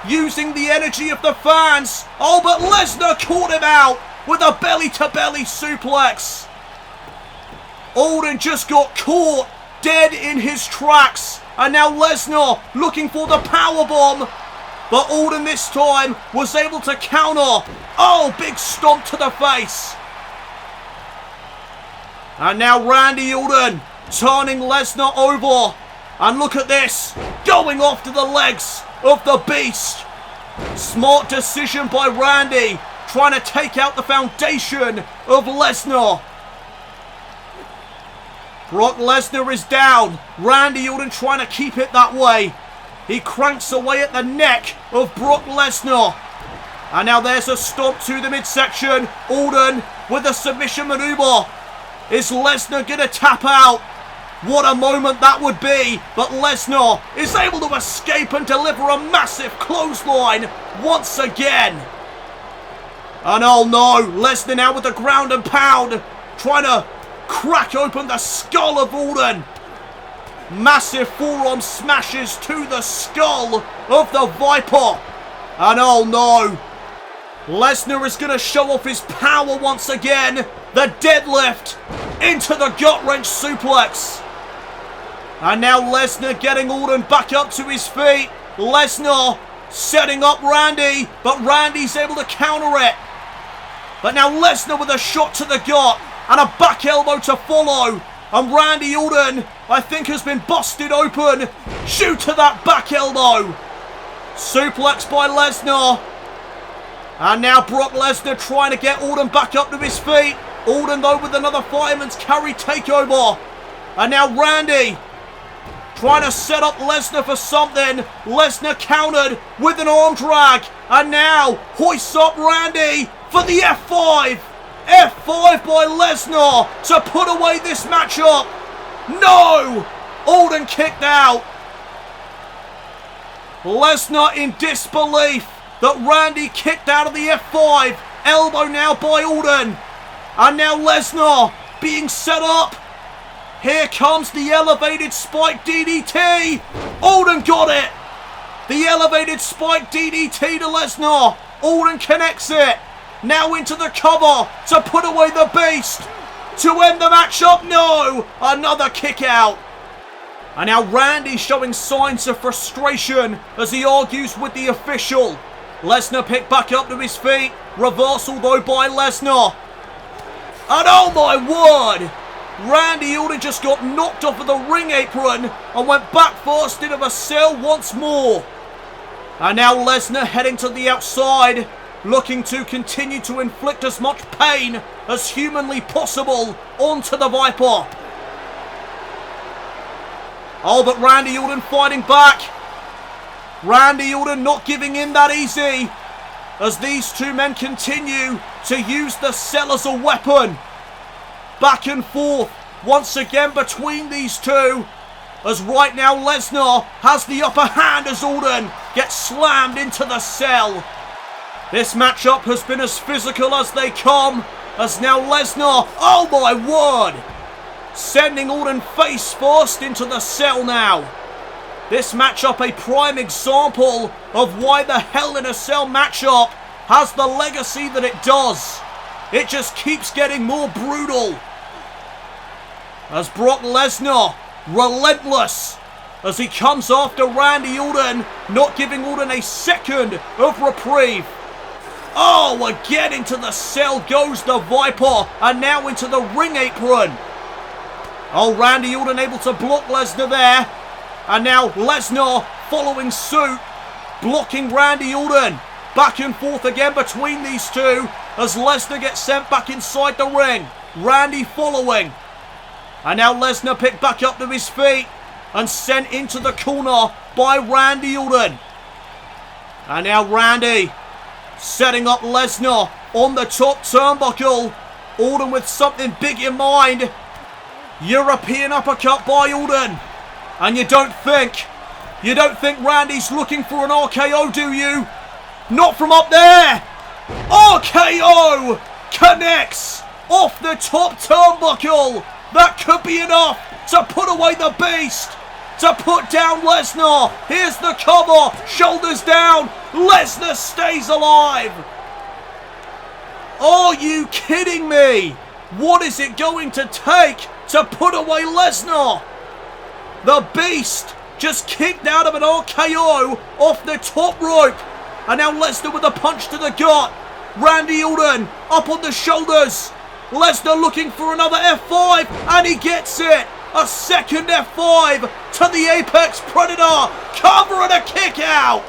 using the energy of the fans. Oh, but Lesnar caught him out with a belly-to-belly suplex. Orton just got caught dead in his tracks. And now Lesnar looking for the powerbomb. But Orton this time was able to counter. Oh, big stomp to the face. And now Randy Orton turning Lesnar over. And look at this, going after the legs of the Beast. Smart decision by Randy, trying to take out the foundation of Lesnar. Brock Lesnar is down. Randy Orton trying to keep it that way. He cranks away at the neck of Brock Lesnar. And now there's a stomp to the midsection. Orton with a submission maneuver. Is Lesnar going to tap out? What a moment that would be. But Lesnar is able to escape and deliver a massive clothesline once again. And oh no, Lesnar now with the ground and pound. Trying to crack open the skull of Orton. Massive forearm smashes to the skull of the Viper. And oh no, Lesnar is going to show off his power once again. The deadlift into the gut wrench suplex. And now Lesnar getting Orton back up to his feet. Lesnar setting up Randy, but Randy's able to counter it. But now Lesnar with a shot to the gut and a back elbow to follow. And Randy Orton, I think, has been busted open. Shoot to that back elbow. Suplex by Lesnar. And now Brock Lesnar trying to get Orton back up to his feet. Orton, though, with another fireman's carry takeover. And now Randy trying to set up Lesnar for something. Lesnar countered with an arm drag. And now hoists up Randy for the F5. F5 by Lesnar to put away this matchup. No! Orton kicked out. Lesnar in disbelief that Randy kicked out of the F5. Elbow now by Orton. And now Lesnar being set up. Here comes the elevated spike DDT. Orton got it. The elevated spike DDT to Lesnar. Orton connects it. Now into the cover to put away the Beast. To end the matchup, no! Another kick out. And now Randy showing signs of frustration as he argues with the official. Lesnar picked back up to his feet. Reversal though by Lesnar. And oh my word! Randy Orton just got knocked off of the ring apron and went back first into the cell once more. And now Lesnar heading to the outside, looking to continue to inflict as much pain as humanly possible onto the Viper. Oh, but Randy Orton fighting back. Randy Orton not giving in that easy as these two men continue to use the cell as a weapon. Back and forth once again between these two, as right now Lesnar has the upper hand as Orton gets slammed into the cell. This matchup has been as physical as they come, as now Lesnar, oh my word, sending Orton face first into the cell now. This matchup a prime example of why the Hell in a Cell matchup has the legacy that it does. It just keeps getting more brutal. As Brock Lesnar, relentless, as he comes after Randy Orton, not giving Orton a second of reprieve. Oh, again into the cell goes the Viper, and now into the ring apron. Oh, Randy Orton able to block Lesnar there. And now Lesnar following suit, blocking Randy Orton. Back and forth again between these two, as Lesnar gets sent back inside the ring. Randy following. And now Lesnar picked back up to his feet and sent into the corner by Randy Orton. And now Randy setting up Lesnar on the top turnbuckle. Orton with something big in mind. European uppercut by Orton. And you don't think Randy's looking for an RKO, do you? Not from up there. RKO connects off the top turnbuckle. That could be enough to put away the Beast, to put down Lesnar. Here's the cover, shoulders down. Lesnar stays alive. Are you kidding me? What is it going to take to put away Lesnar? The Beast just kicked out of an RKO off the top rope. And now Lesnar with a punch to the gut. Randy Orton up on the shoulders. Lesnar looking for another F5 and he gets it. A second F5 to the Apex Predator. Cover and a kick out.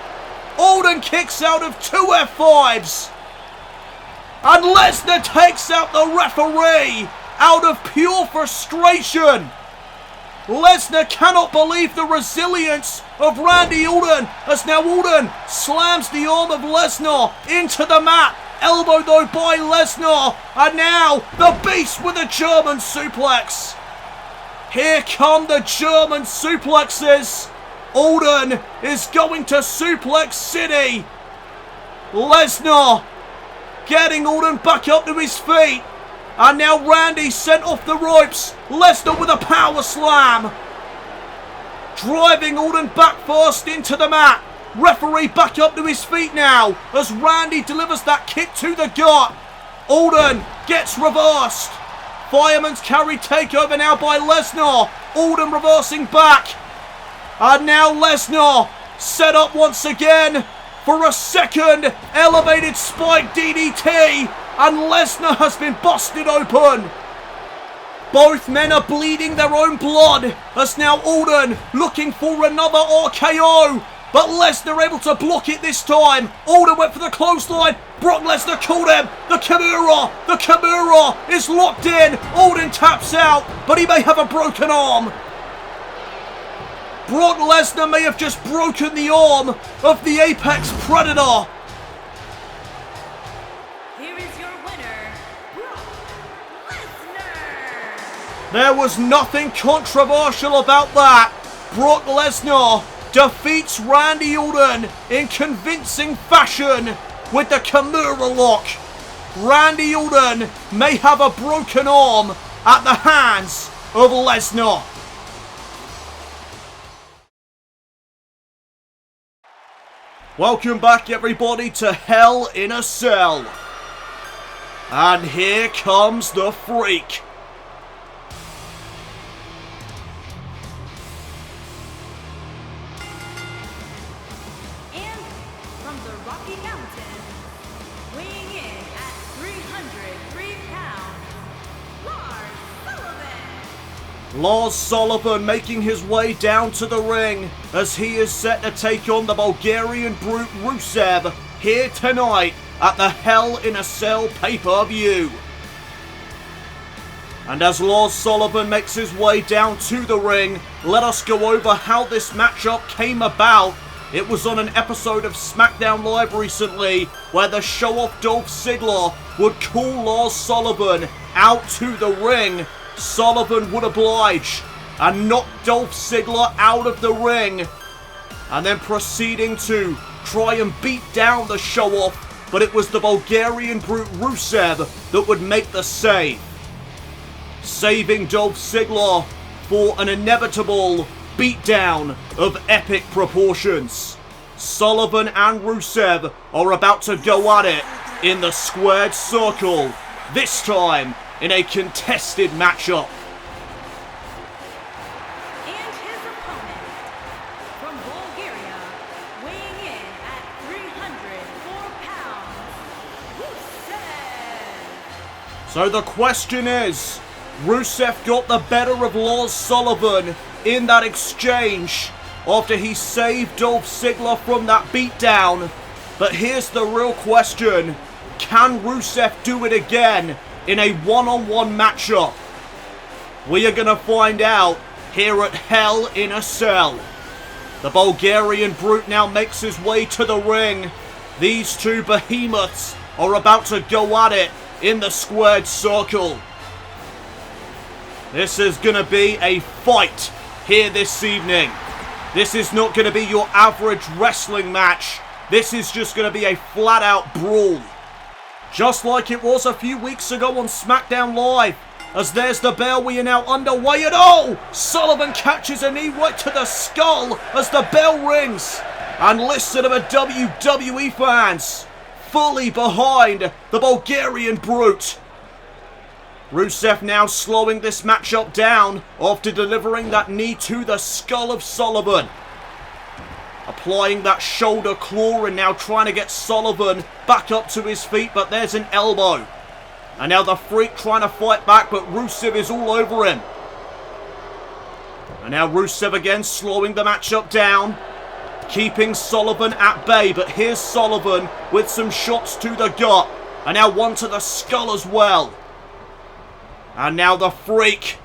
Orton kicks out of 2 F5s. And Lesnar takes out the referee out of pure frustration. Lesnar cannot believe the resilience of Randy Orton as now Orton slams the arm of Lesnar into the mat. Elbow though by Lesnar. And now the Beast with a German suplex. Here come the German suplexes. Orton is going to Suplex City. Lesnar getting Orton back up to his feet. And now Randy sent off the ropes. Lesnar with a power slam. Driving Orton back first into the mat. Referee back up to his feet now as Randy delivers that kick to the gut. Orton gets reversed. Fireman's carry takeover now by Lesnar. Orton reversing back. And now Lesnar set up once again for a second elevated spike DDT. And Lesnar has been busted open. Both men are bleeding their own blood as now Orton looking for another RKO. But Lesnar able to block it this time. Orton went for the clothesline. Brock Lesnar called him. The Kimura is locked in. Orton taps out, but he may have a broken arm. Brock Lesnar may have just broken the arm of the Apex Predator. Here is your winner, Brock Lesnar. There was nothing controversial about that. Brock Lesnar defeats Randy Orton in convincing fashion with the Kimura lock. Randy Orton may have a broken arm at the hands of Lesnar. Welcome back everybody to Hell in a Cell. And here comes the Freak. And from the Rocky Mountains, weighing in at 303 pounds, Lars Sullivan. Lars Sullivan making his way down to the ring as he is set to take on the Bulgarian brute Rusev here tonight at the Hell in a Cell pay-per-view. And as Lars Sullivan makes his way down to the ring, let us go over how this matchup came about. It was on an episode of SmackDown Live recently where the show-off Dolph Ziggler would call Lars Sullivan out to the ring. Sullivan would oblige and knock Dolph Ziggler out of the ring, and then proceeding to try and beat down the show-off, but it was the Bulgarian brute Rusev that would make the save, saving Dolph Ziggler for an inevitable beatdown of epic proportions. Sullivan and Rusev are about to go at it in the squared circle, this time in a contested matchup. And his opponent, from Bulgaria, weighing in at 304 pounds, Rusev. So the question is, Rusev got the better of Lars Sullivan in that exchange after he saved Dolph Ziggler from that beatdown. But here's the real question, can Rusev do it again in a one-on-one matchup? We are going to find out here at Hell in a Cell. The Bulgarian brute now makes his way to the ring. These two behemoths are about to go at it in the squared circle. This is going to be a fight here this evening. This is not going to be your average wrestling match. This is just going to be a flat-out brawl. Just like it was a few weeks ago on SmackDown Live. As there's the bell, we are now underway and oh! Sullivan catches a knee right to the skull as the bell rings. And listen to the WWE fans, fully behind the Bulgarian Brute. Rusev now slowing this matchup down after delivering that knee to the skull of Sullivan. Applying that shoulder claw and now trying to get Sullivan back up to his feet, but there's an elbow. And now the Freak trying to fight back, but Rusev is all over him. And now Rusev again slowing the matchup down, keeping Sullivan at bay, but here's Sullivan with some shots to the gut. And now one to the skull as well. And now the Freak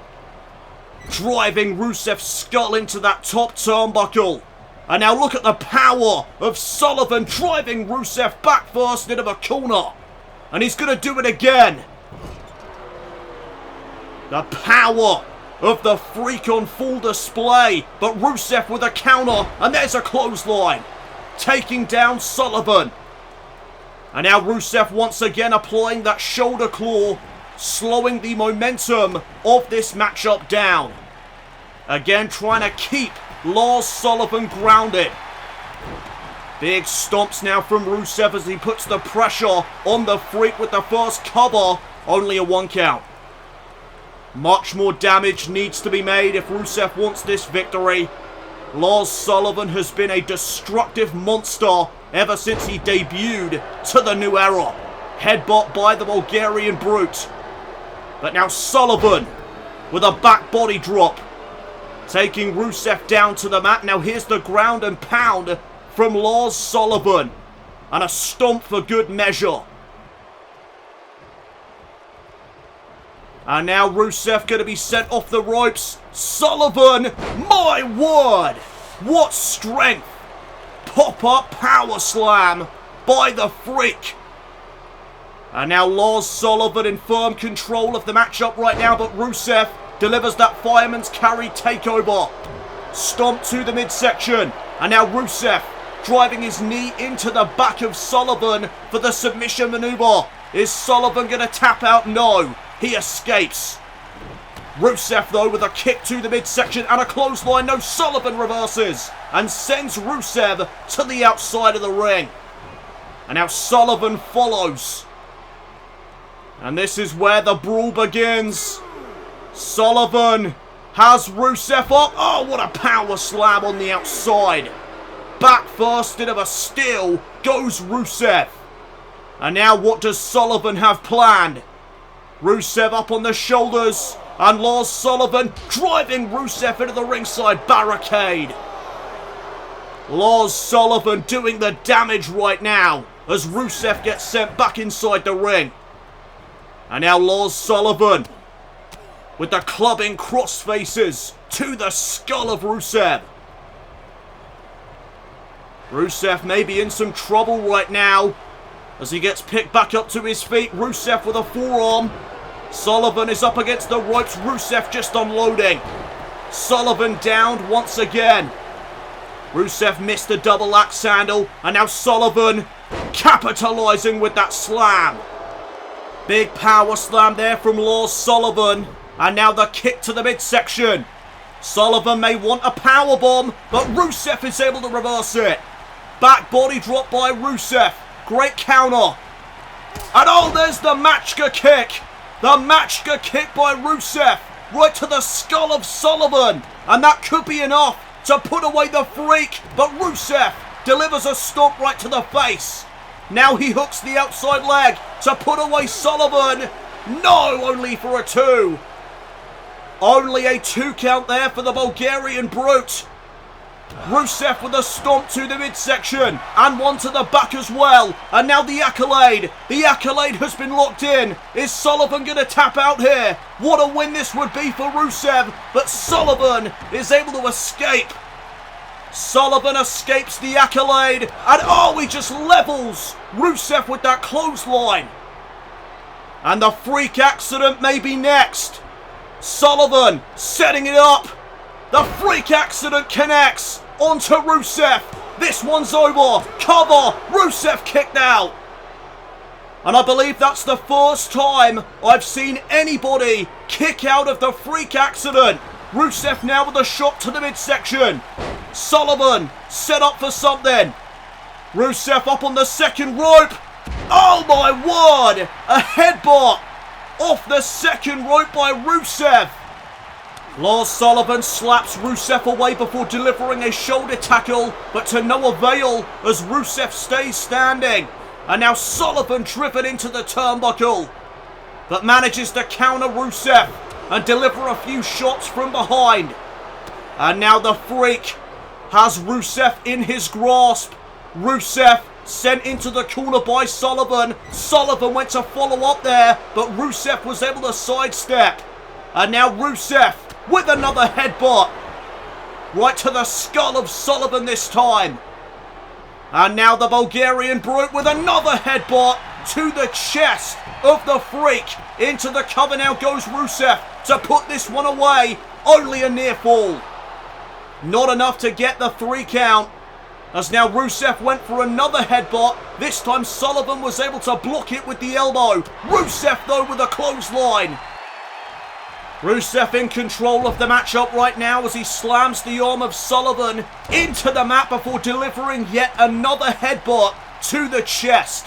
driving Rusev's skull into that top turnbuckle. And now look at the power of Sullivan driving Rusev back first into the corner. And he's going to do it again. The power of the Freak on full display. But Rusev with a counter. And there's a clothesline. Taking down Sullivan. And now Rusev once again applying that shoulder claw. Slowing the momentum of this matchup down. Again trying to keep Lars Sullivan grounded. Big stomps now from Rusev as he puts the pressure on the Freak with the first cover. Only a 1 count. Much more damage needs to be made if Rusev wants this victory. Lars Sullivan has been a destructive monster ever since he debuted to the new era. Headbutt by the Bulgarian Brute. But now Sullivan with a back body drop. Taking Rusev down to the mat. Now here's the ground and pound from Lars Sullivan. And a stomp for good measure. And now Rusev going to be sent off the ropes. Sullivan, my word! What strength! Pop-up power slam by the Freak. And now Lars Sullivan in firm control of the matchup right now, but Rusev delivers that fireman's carry takeover. Stomp to the midsection. And now Rusev driving his knee into the back of Sullivan for the submission maneuver. Is Sullivan going to tap out? No. He escapes. Rusev though with a kick to the midsection and a clothesline. No, Sullivan reverses and sends Rusev to the outside of the ring. And now Sullivan follows. And this is where the brawl begins. Sullivan has Rusev up. Oh, what a power slam on the outside. Back first into the steel goes Rusev. And now what does Sullivan have planned? Rusev up on the shoulders. And Lars Sullivan driving Rusev into the ringside barricade. Lars Sullivan doing the damage right now as Rusev gets sent back inside the ring. And now Lars Sullivan with the clubbing crossfaces to the skull of Rusev. Rusev may be in some trouble right now as he gets picked back up to his feet. Rusev with a forearm. Sullivan is up against the ropes. Rusev just unloading. Sullivan downed once again. Rusev missed the double axe handle. And now Sullivan capitalizing with that slam. Big power slam there from Lars Sullivan. And now the kick to the midsection. Sullivan may want a powerbomb, but Rusev is able to reverse it. Back body drop by Rusev. Great counter. And oh, there's the Machka kick. The Machka kick by Rusev. Right to the skull of Sullivan. And that could be enough to put away the Freak. But Rusev delivers a stomp right to the face. Now he hooks the outside leg to put away Sullivan. No, only for a 2. Only a 2 count there for the Bulgarian Brute. Rusev with a stomp to the midsection. And one to the back as well. And now the Accolade. The Accolade has been locked in. Is Sullivan going to tap out here? What a win this would be for Rusev. But Sullivan is able to escape. Sullivan escapes the Accolade. And oh, he just levels Rusev with that clothesline. And the Freak accident may be next. Sullivan setting it up. The Freak accident connects onto Rusev. This one's over. Cover. Rusev kicked out. And I believe that's the first time I've seen anybody kick out of the Freak accident. Rusev now with a shot to the midsection. Sullivan set up for something. Rusev up on the second rope. Oh my word! A headbutt off the second rope by Rusev. Lars Sullivan slaps Rusev away before delivering a shoulder tackle, but to no avail as Rusev stays standing. And now Sullivan driven into the turnbuckle, but manages to counter Rusev and deliver a few shots from behind. And now the Freak has Rusev in his grasp. Rusev sent into the corner by Sullivan. Sullivan went to follow up there, but Rusev was able to sidestep. And now Rusev with another headbutt. Right to the skull of Sullivan this time. And now the Bulgarian Brute with another headbutt to the chest of the Freak. Into the cover now goes Rusev to put this one away. Only a near fall. Not enough to get the 3 count. As now Rusev went for another headbutt. This time Sullivan was able to block it with the elbow. Rusev though with a clothesline. Rusev in control of the matchup right now as he slams the arm of Sullivan into the mat before delivering yet another headbutt to the chest.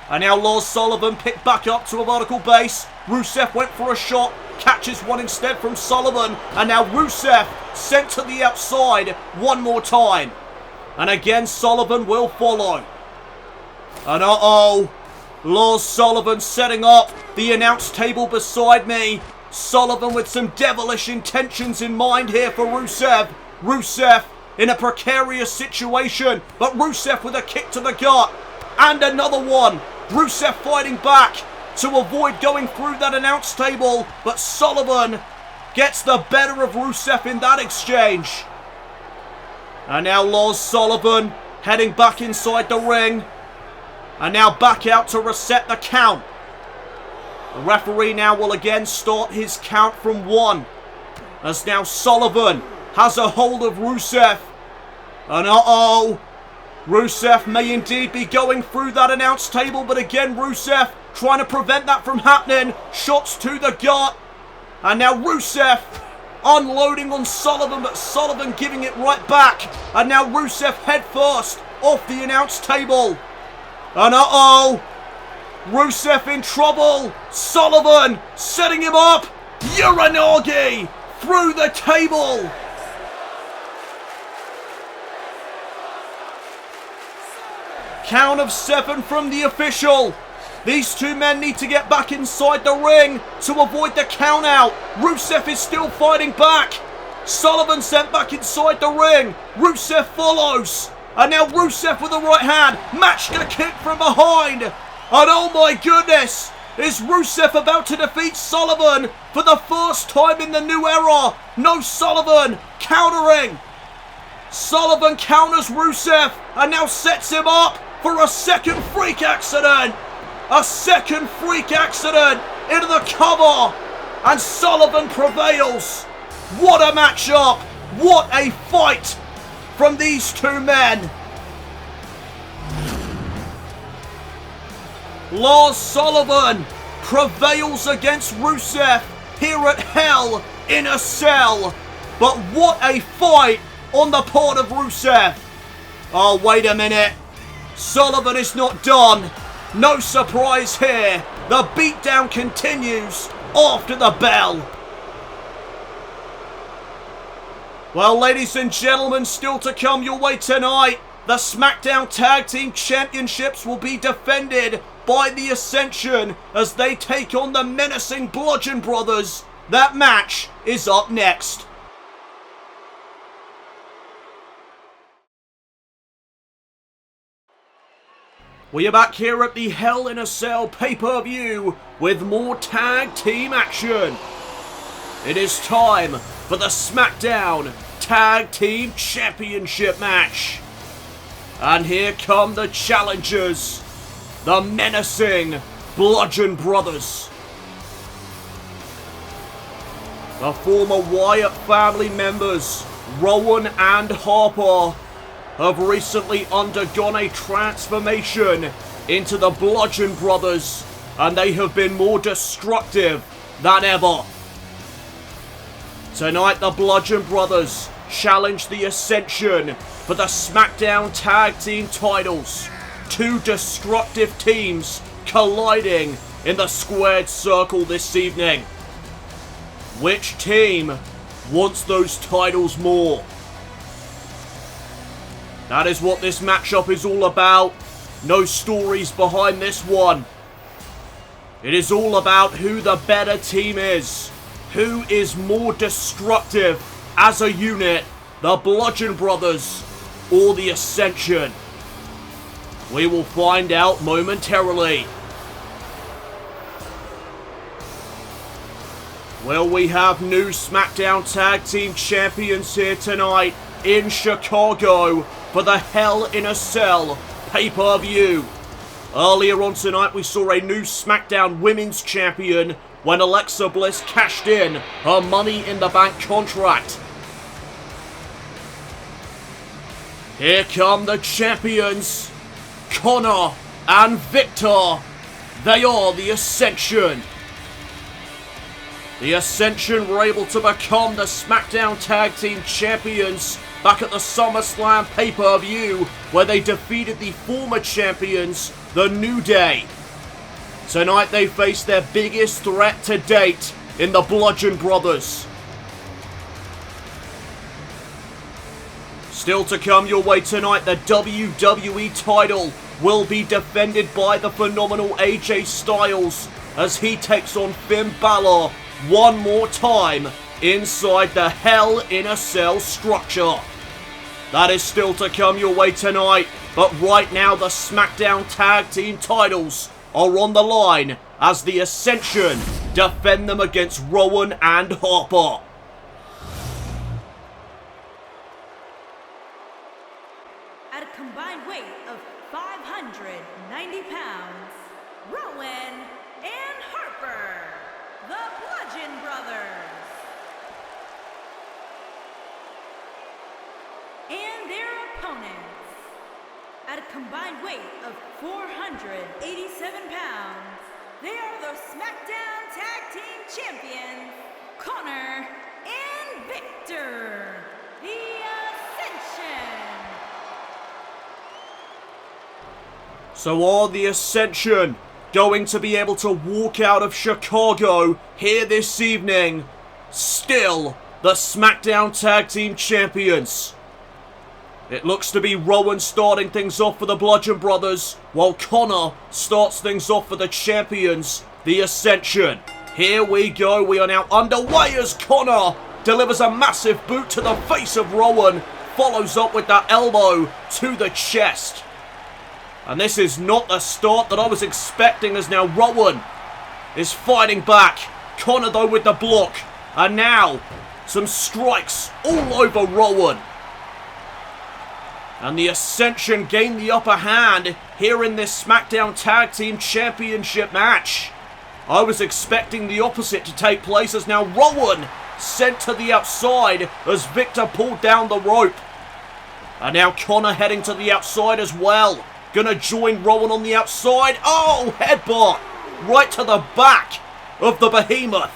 And now Lars Sullivan picked back up to a vertical base. Rusev went for a shot, catches one instead from Sullivan. And now Rusev sent to the outside one more time. And again Sullivan will follow. And Lars Sullivan setting up the announce table beside me. Sullivan with some devilish intentions in mind here for Rusev. Rusev in a precarious situation, but Rusev with a kick to the gut. And another one. Rusev fighting back to avoid going through that announce table, but Sullivan gets the better of Rusev in that exchange. And now Lars Sullivan heading back inside the ring. And now back out to reset the count. The referee now will again start his count from 1. As now Sullivan has a hold of Rusev. And Rusev may indeed be going through that announce table, but again Rusev trying to prevent that from happening. Shots to the gut. And now Rusev unloading on Sullivan, but Sullivan giving it right back. And now Rusev head first off the announce table. And Rusev in trouble. Sullivan setting him up. Uranagi through the table. Count of 7 from the official. These two men need to get back inside the ring to avoid the count out. Rusev is still fighting back. Sullivan sent back inside the ring. Rusev follows. And now Rusev with the right hand. Matched a kick from behind. And oh my goodness, is Rusev about to defeat Sullivan for the first time in the new era? No, Sullivan countering. Sullivan counters Rusev and now sets him up for a second freak accident. A second freak accident into the cover. And Sullivan prevails. What a matchup. What a fight from these two men. Lars Sullivan prevails against Rusev here at Hell in a Cell. But what a fight on the part of Rusev. Oh, wait a minute. Sullivan is not done. No surprise here. The beatdown continues after the bell. Well, ladies and gentlemen, still to come your way tonight. The SmackDown Tag Team Championships will be defended by the Ascension as they take on the menacing Bludgeon Brothers. That match is up next. We are back here at the Hell in a Cell pay-per-view with more tag team action. It is time for the SmackDown Tag Team Championship match. And here come the challengers, the menacing Bludgeon Brothers. The former Wyatt family members, Rowan and Harper, have recently undergone a transformation into the Bludgeon Brothers, and they have been more destructive than ever. Tonight, the Bludgeon Brothers challenge the Ascension for the SmackDown Tag Team titles. Two destructive teams colliding in the squared circle this evening. Which team wants those titles more? That is what this matchup is all about. No stories behind this one. It is all about who the better team is. Who is more destructive as a unit, the Bludgeon Brothers or the Ascension? We will find out momentarily. Well, we have new SmackDown Tag Team Champions here tonight in Chicago for the Hell in a Cell pay-per-view. Earlier on tonight, we saw a new SmackDown Women's Champion when Alexa Bliss cashed in her Money in the Bank contract. Here come the champions, Connor and Victor. They are the Ascension. The Ascension were able to become the SmackDown Tag Team Champions back at the SummerSlam pay-per-view, where they defeated the former champions, The New Day. Tonight they face their biggest threat to date in the Bludgeon Brothers. Still to come your way tonight, the WWE title will be defended by the phenomenal AJ Styles as he takes on Finn Balor one more time inside the Hell in a Cell structure. That is still to come your way tonight, but right now the SmackDown Tag Team titles are on the line as the Ascension defend them against Rowan and Harper. At a combined weight of 590 pounds, Rowan and Harper, the Bludgeon Brothers. And their opponents, at a combined weight of 487 pounds, they are the SmackDown Tag Team Champions, Connor and Victor, the Ascension. So are the Ascension going to be able to walk out of Chicago here this evening, still the SmackDown Tag Team Champions? It looks to be Rowan starting things off for the Bludgeon Brothers, while Connor starts things off for the champions, the Ascension. Here we go, we are now underway as Connor delivers a massive boot to the face of Rowan, follows up with that elbow to the chest. And this is not the start that I was expecting, as now Rowan is fighting back. Connor though with the block, and now some strikes all over Rowan. And the Ascension gain the upper hand here in this SmackDown Tag Team Championship match. I was expecting the opposite to take place, as now Rowan sent to the outside as Victor pulled down the rope. And now Connor heading to the outside as well. Gonna join Rowan on the outside. Oh, headbutt right to the back of the Behemoth.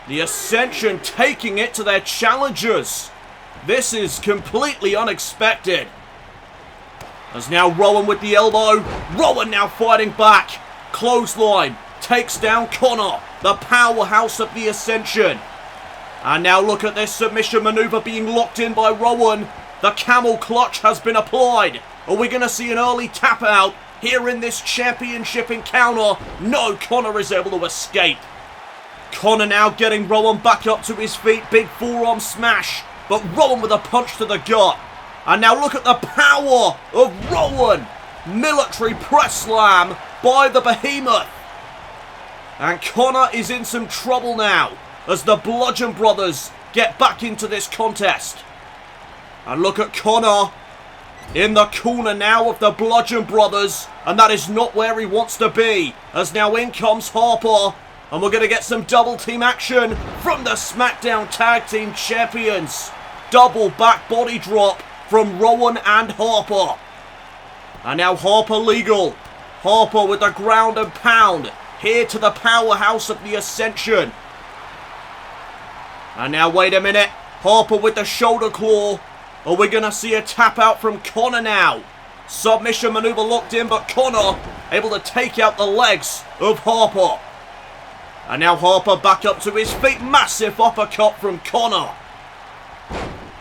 The Ascension taking it to their challengers. This is completely unexpected. As now Rowan with the elbow. Rowan now fighting back. Clothesline takes down Connor, the powerhouse of the Ascension. And now look at this submission maneuver being locked in by Rowan. The camel clutch has been applied. Are we going to see an early tap out here in this championship encounter? No, Connor is able to escape. Connor now getting Rowan back up to his feet. Big forearm smash. But Rowan with a punch to the gut. And now look at the power of Rowan. Military press slam by the Behemoth. And Connor is in some trouble now as the Bludgeon Brothers get back into this contest. And look at Connor in the corner now of the Bludgeon Brothers. And that is not where he wants to be, as now in comes Harper. And we're going to get some double team action from the SmackDown Tag Team Champions. Double back body drop from Rowan and Harper. And now Harper legal. Harper with the ground and pound. Here to the powerhouse of the Ascension. And now wait a minute. Harper with the shoulder claw. Are we going to see a tap out from Connor now? Submission maneuver locked in, but Connor able to take out the legs of Harper. And now Harper back up to his feet. Massive uppercut from Connor.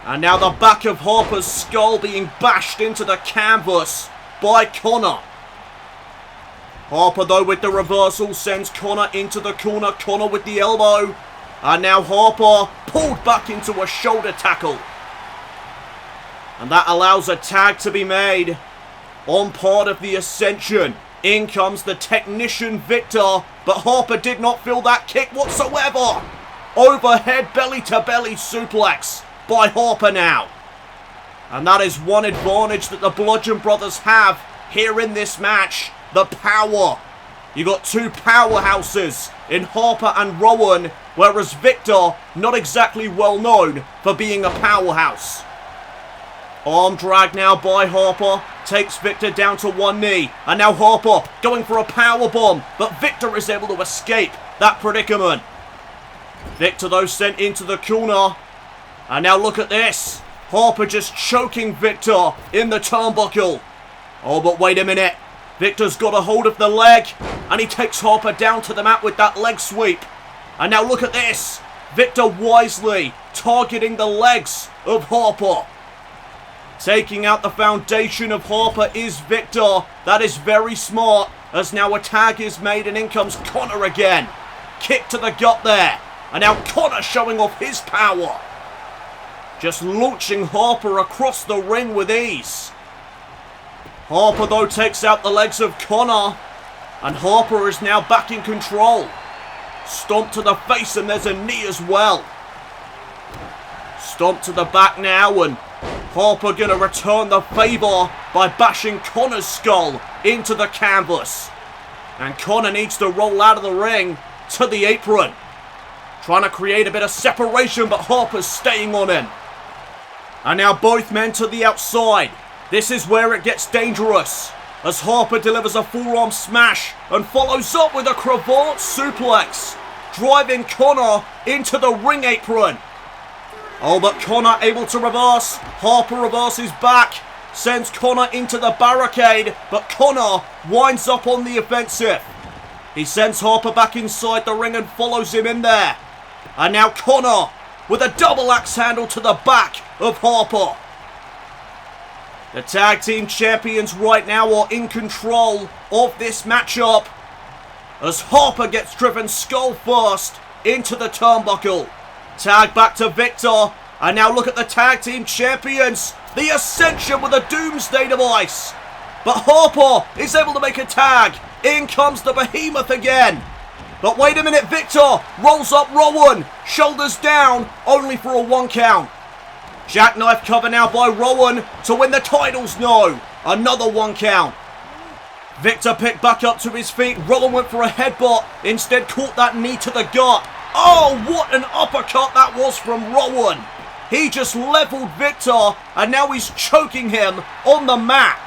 And now the back of Harper's skull being bashed into the canvas by Connor. Harper, though, with the reversal, sends Connor into the corner. Connor with the elbow. And now Harper pulled back into a shoulder tackle. And that allows a tag to be made on part of the Ascension. In comes the Technician Victor, but Harper did not feel that kick whatsoever. Overhead belly-to-belly suplex by Harper now. And that is one advantage that the Bludgeon Brothers have here in this match. The power. You got two powerhouses in Harper and Rowan, whereas Victor, not exactly well known for being a powerhouse. Arm drag now by Harper. Takes Victor down to one knee. And now Harper going for a powerbomb. But Victor is able to escape that predicament. Victor, though, sent into the corner. And now look at this. Harper just choking Victor in the turnbuckle. Oh, but wait a minute. Victor's got a hold of the leg. And he takes Harper down to the mat with that leg sweep. And now look at this. Victor wisely targeting the legs of Harper. Taking out the foundation of Harper is Victor. That is very smart, as now a tag is made and in comes Connor again. Kick to the gut there. And now Connor showing off his power. Just launching Harper across the ring with ease. Harper, though, takes out the legs of Connor. And Harper is now back in control. Stomp to the face and there's a knee as well. Stomp to the back now, and Harper going to return the favour by bashing Connor's skull into the canvas. And Connor needs to roll out of the ring to the apron. Trying to create a bit of separation, but Harper's staying on him. And now both men to the outside. This is where it gets dangerous, as Harper delivers a forearm smash and follows up with a cravat suplex, driving Connor into the ring apron. Oh, but Connor able to reverse. Harper reverses back. Sends Connor into the barricade. But Connor winds up on the offensive. He sends Harper back inside the ring and follows him in there. And now Connor with a double axe handle to the back of Harper. The tag team champions right now are in control of this matchup, as Harper gets driven skull first into the turnbuckle. Tag back to Victor. And now look at the tag team champions. The Ascension with a Doomsday device. But Harper is able to make a tag. In comes the Behemoth again. But wait a minute, Victor rolls up Rowan. Shoulders down, only for a 1 count. Jackknife cover now by Rowan to win the titles. No, another 1 count. Victor picked back up to his feet. Rowan went for a headbutt. Instead caught that knee to the gut. Oh, what an uppercut that was from Rowan. He just leveled Victor, and now he's choking him on the mat.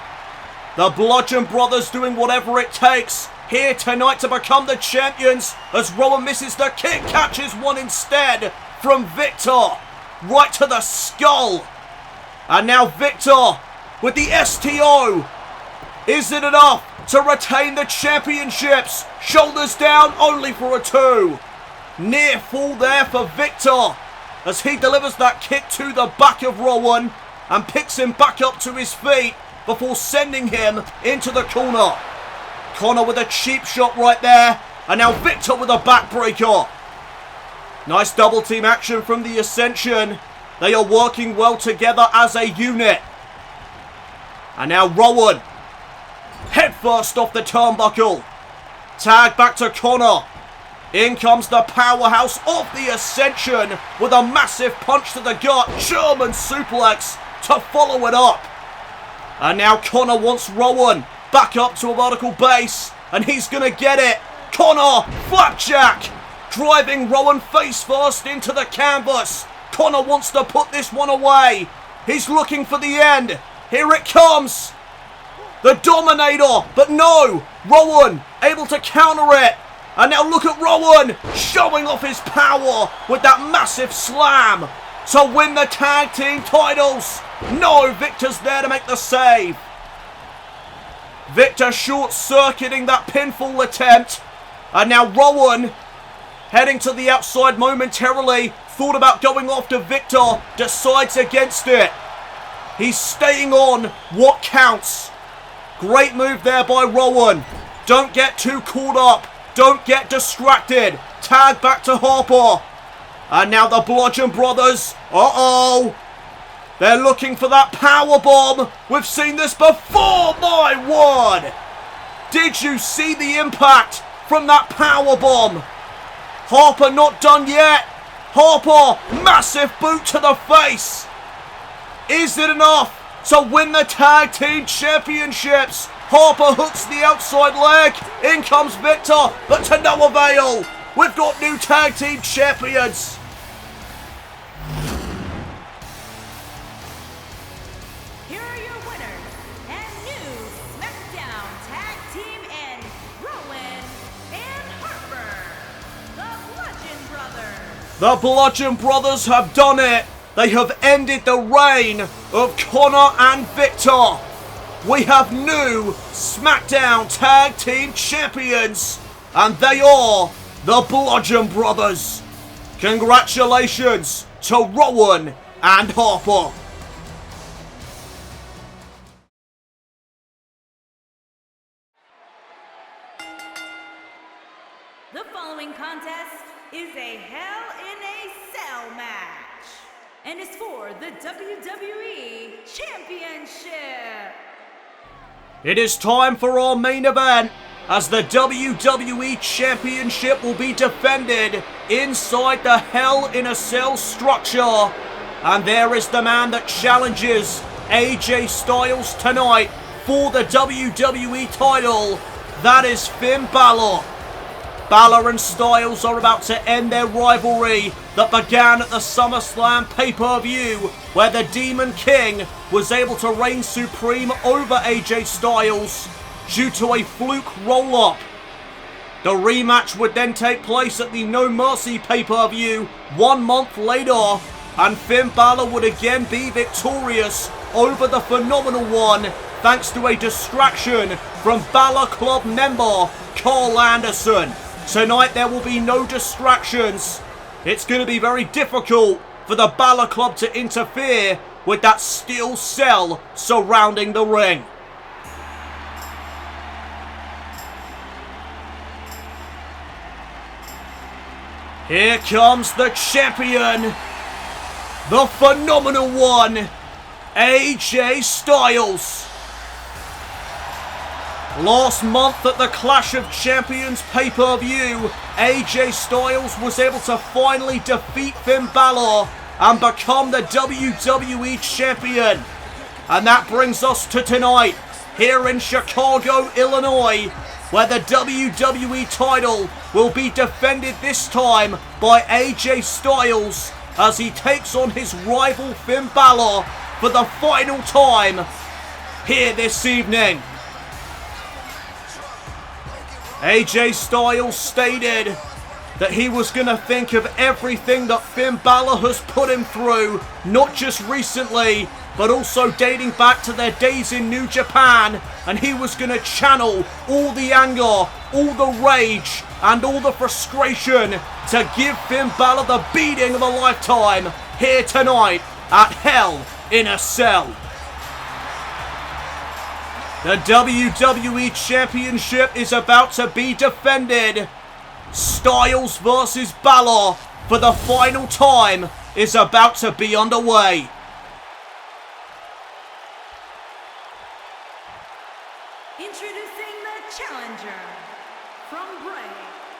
The Bludgeon Brothers doing whatever it takes here tonight to become the champions, as Rowan misses the kick, catches one instead from Victor, right to the skull. And now Victor with the STO. Is it enough to retain the championships? Shoulders down, only for a 2. Near fall there for Victor, as he delivers that kick to the back of Rowan and picks him back up to his feet before sending him into the corner. Connor with a cheap shot right there, and now Victor with a backbreaker. Nice double team action from the Ascension. They are working well together as a unit. And now Rowan, head first off the turnbuckle. Tag back to Connor. In comes the powerhouse of the Ascension with a massive punch to the gut. German suplex to follow it up. And now Connor wants Rowan back up to a vertical base, and he's going to get it. Connor, flapjack, driving Rowan face first into the canvas. Connor wants to put this one away. He's looking for the end. Here it comes. The Dominator, but no. Rowan able to counter it. And now look at Rowan showing off his power with that massive slam to win the tag team titles. No, Victor's there to make the save. Victor short-circuiting that pinfall attempt. And now Rowan heading to the outside momentarily. Thought about going after Victor. Decides against it. He's staying on what counts. Great move there by Rowan. Don't get too caught up. Don't get distracted. Tag back to Harper. And now the Bludgeon Brothers. Uh-oh. They're looking for that power bomb. We've seen this before, my word. Did you see the impact from that power bomb? Harper not done yet. Harper, massive boot to the face. Is it enough to win the tag team championships? Harper hooks the outside leg. In comes Victor, but to no avail. We've got new tag team champions. Here are your winners and new SmackDown Tag Team and Rowan and Harper, the Bludgeon Brothers. The Bludgeon Brothers have done it. They have ended the reign of Connor and Victor. We have new SmackDown Tag Team Champions, and they are the Bludgeon Brothers. Congratulations to Rowan and Harper. The following contest is a Hell in a Cell match and is for the WWE Championship. It is time for our main event, as the WWE Championship will be defended inside the Hell in a Cell structure. And there is the man that challenges AJ Styles tonight for the WWE title. That is Finn Balor. Balor and Styles are about to end their rivalry that began at the SummerSlam pay-per-view, where the Demon King was able to reign supreme over AJ Styles due to a fluke roll-up. The rematch would then take place at the No Mercy pay-per-view 1 month later, and Finn Balor would again be victorious over the Phenomenal One thanks to a distraction from Balor Club member Carl Anderson. Tonight there will be no distractions. It's going to be very difficult for the Balor Club to interfere with that steel cell surrounding the ring. Here comes the champion, the Phenomenal One, AJ Styles. Last month at the Clash of Champions pay-per-view, AJ Styles was able to finally defeat Finn Balor and become the WWE Champion. And that brings us to tonight, here in Chicago, Illinois, where the WWE title will be defended this time by AJ Styles as he takes on his rival Finn Balor for the final time here this evening. AJ Styles stated that he was going to think of everything that Finn Balor has put him through, not just recently, but also dating back to their days in New Japan, and he was going to channel all the anger, all the rage, and all the frustration to give Finn Balor the beating of a lifetime here tonight at Hell in a Cell. The WWE Championship is about to be defended. Styles versus Balor for the final time is about to be underway. Introducing the challenger from Bray,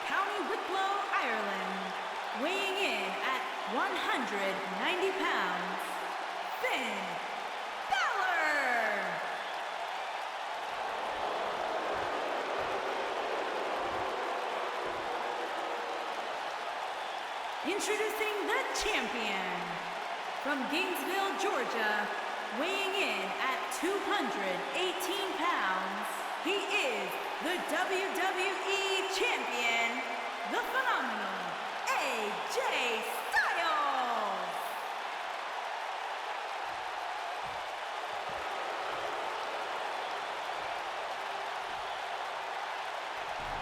County Wicklow, Ireland, weighing in at 190 pounds, Finn Balor. Introducing the champion from Gainesville, Georgia, weighing in at 218 pounds, he is the WWE Champion, the phenomenal AJ Styles.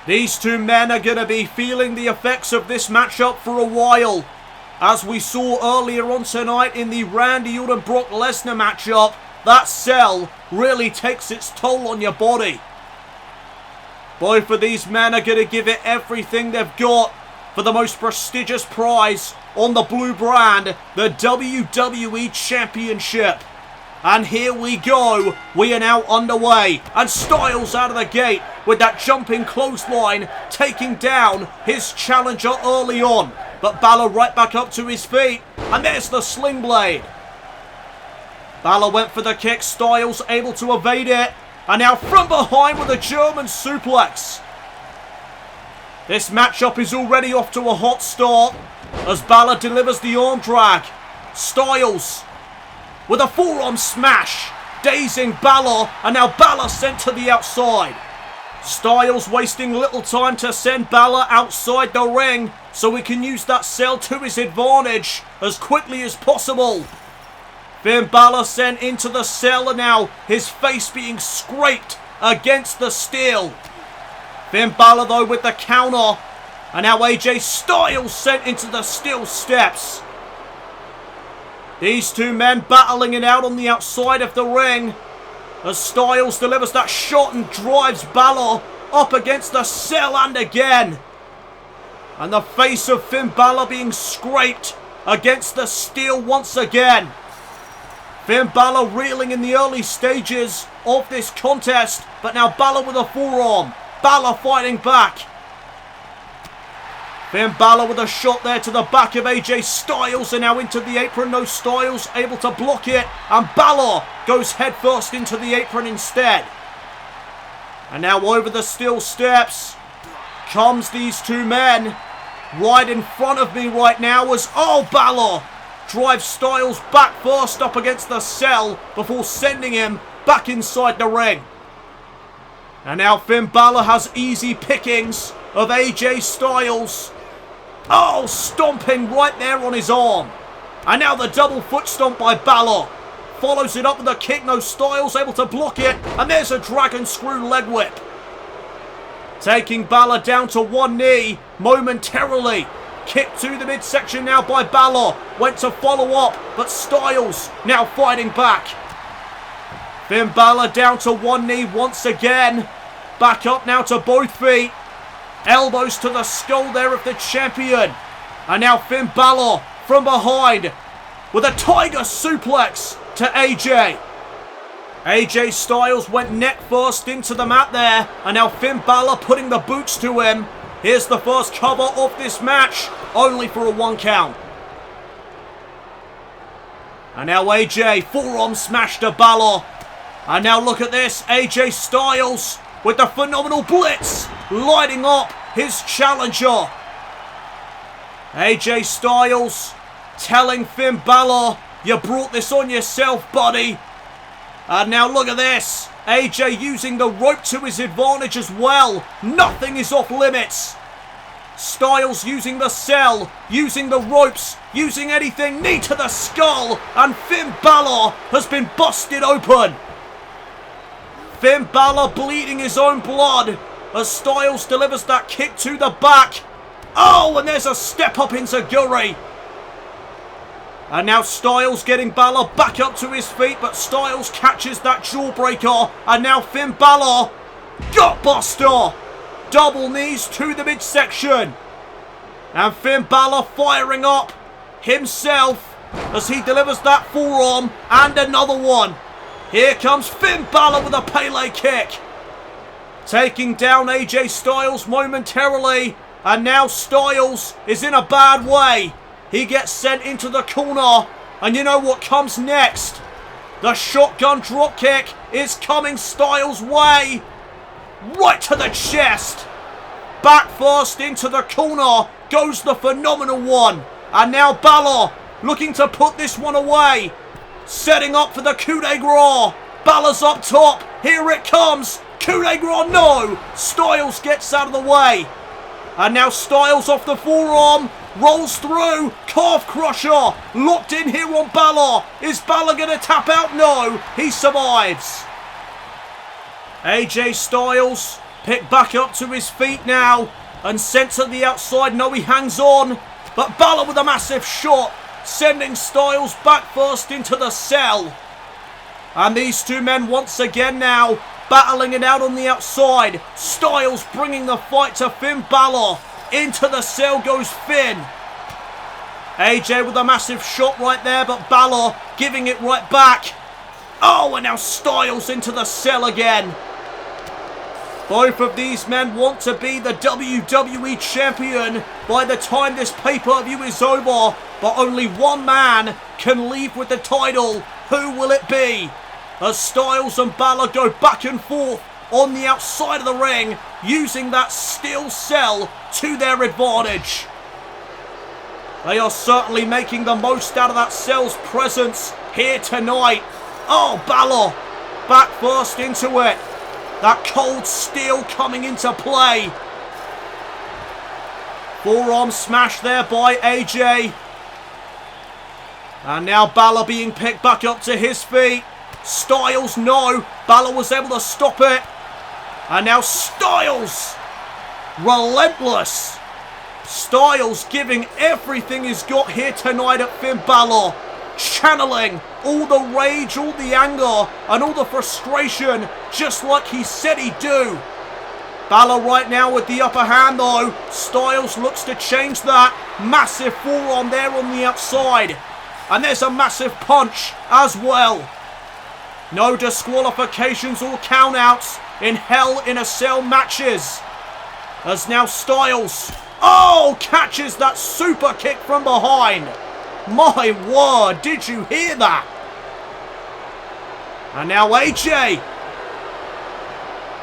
These two men are going to be feeling the effects of this matchup for a while. As we saw earlier on tonight in the Randy Orton Brock Lesnar matchup, that cell really takes its toll on your body. Both of these men are going to give it everything they've got for the most prestigious prize on the blue brand, the WWE Championship. And here we go. We are now underway. And Styles out of the gate with that jumping clothesline, taking down his challenger early on. But Balor right back up to his feet. And there's the sling blade. Balor went for the kick. Styles able to evade it. And now from behind with a German suplex. This matchup is already off to a hot start as Balor delivers the arm drag. Styles with a forearm smash, dazing Balor, and now Balor sent to the outside. Styles wasting little time to send Balor outside the ring so he can use that cell to his advantage as quickly as possible. Finn Balor sent into the cell and now his face being scraped against the steel. Finn Balor though with the counter, and now AJ Styles sent into the steel steps. These two men battling it out on the outside of the ring as Styles delivers that shot and drives Balor up against the cell and again. And the face of Finn Balor being scraped against the steel once again. Finn Balor reeling in the early stages of this contest, but now Balor with a forearm. Balor fighting back. Finn Balor with a shot there to the back of AJ Styles and now into the apron. No, Styles able to block it and Balor goes headfirst into the apron instead. And now over the steel steps comes these two men. Right in front of me right now as Balor drives Styles back first up against the cell before sending him back inside the ring. And now Finn Balor has easy pickings of AJ Styles. Stomping right there on his arm. And now the double foot stomp by Balor. Follows it up with a kick. No, Styles able to block it. And there's a dragon screw leg whip. Taking Balor down to one knee momentarily. Kick to the midsection now by Balor. Went to follow up, but Styles now fighting back. Finn Balor down to one knee once again. Back up now to both feet. Elbows to the skull there of the champion. And now Finn Balor from behind with a tiger suplex to AJ. AJ Styles went neck first into the mat there. And now Finn Balor putting the boots to him. Here's the first cover of this match, only for a 1 count. And now AJ, forearm smash to Balor. And now look at this, AJ Styles with the phenomenal blitz, lighting up his challenger. AJ Styles telling Finn Balor, you brought this on yourself, buddy. And now look at this, AJ using the rope to his advantage as well. Nothing is off limits. Styles using the cell, using the ropes, using anything, knee to the skull, and Finn Balor has been busted open. Finn Balor bleeding his own blood as Styles delivers that kick to the back. And there's a step up into Guri. And now Styles getting Balor back up to his feet, but Styles catches that jawbreaker. And now Finn Balor, gutbuster. Double knees to the midsection. And Finn Balor firing up himself as he delivers that forearm and another one. Here comes Finn Balor with a Pele kick. Taking down AJ Styles momentarily. And now Styles is in a bad way. He gets sent into the corner. And you know what comes next? The shotgun dropkick is coming Styles' way. Right to the chest. Back first into the corner goes the phenomenal one. And now Balor looking to put this one away. Setting up for the coup de grace. Balor's up top. Here it comes. Coup de grace, no. Styles gets out of the way. And now Styles off the forearm. Rolls through. Calf crusher. Locked in here on Balor. Is Balor going to tap out? No. He survives. AJ Styles picked back up to his feet now and sent to the outside. No, he hangs on, but Balor with a massive shot, sending Styles back first into the cell. And these two men once again now battling it out on the outside. Styles bringing the fight to Finn Balor. Into the cell goes Finn. AJ with a massive shot right there, but Balor giving it right back. Oh, and now Styles into the cell again. Both of these men want to be the WWE Champion by the time this pay-per-view is over, but only one man can leave with the title. Who will it be? As Styles and Balor go back and forth on the outside of the ring, using that steel cell to their advantage. They are certainly making the most out of that cell's presence here tonight. Oh, Balor back first into it. That cold steel coming into play. Forearm smash there by AJ. And now Balor being picked back up to his feet. Styles, no. Balor was able to stop it. And now Styles. Relentless. Styles giving everything he's got here tonight at Finn Balor. Channeling all the rage, all the anger, and all the frustration, just like he said he'd do. Balor right now with the upper hand though. Styles looks to change that. Massive forearm there on the outside. And there's a massive punch as well. No disqualifications or countouts in Hell in a Cell matches. As now Styles, oh, catches that super kick from behind. My word, did you hear that? And now AJ,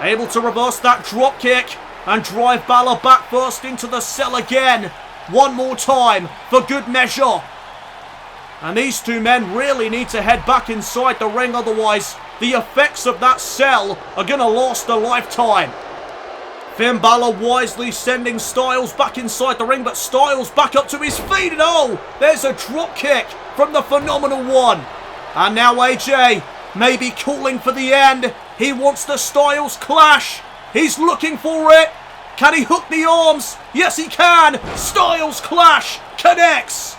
able to reverse that drop kick and drive Balor back first into the cell again. One more time for good measure. And these two men really need to head back inside the ring, otherwise the effects of that cell are going to last a lifetime. Finn Balor wisely sending Styles back inside the ring, but Styles back up to his feet, and oh, there's a drop kick from the Phenomenal One. And now AJ maybe calling for the end. He wants the Styles clash. He's looking for it. Can he hook the arms? Yes, he can. Styles clash connects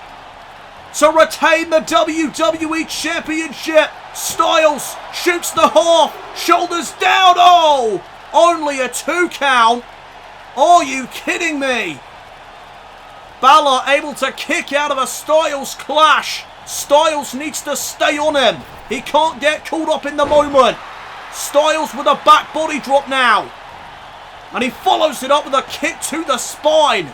to retain the WWE Championship. Styles shoots the half, shoulders down. Oh, only a 2 count. Are you kidding me? Balor able to kick out of a Styles clash. Styles needs to stay on him. He can't get caught up in the moment. Styles with a back body drop now. And he follows it up with a kick to the spine.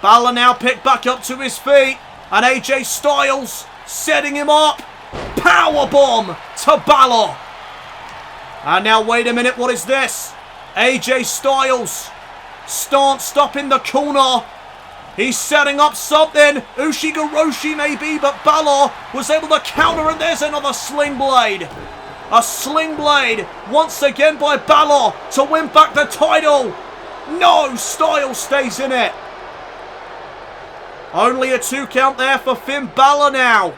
Balor now picked back up to his feet. And AJ Styles setting him up. Powerbomb to Balor. And now wait a minute, what is this? AJ Styles stanced up in the corner. He's setting up something. Ushigoroshi maybe, but Balor was able to counter, and there's another sling blade. A sling blade once again by Balor to win back the title. No, Styles stays in it. Only a 2 count there for Finn Balor now.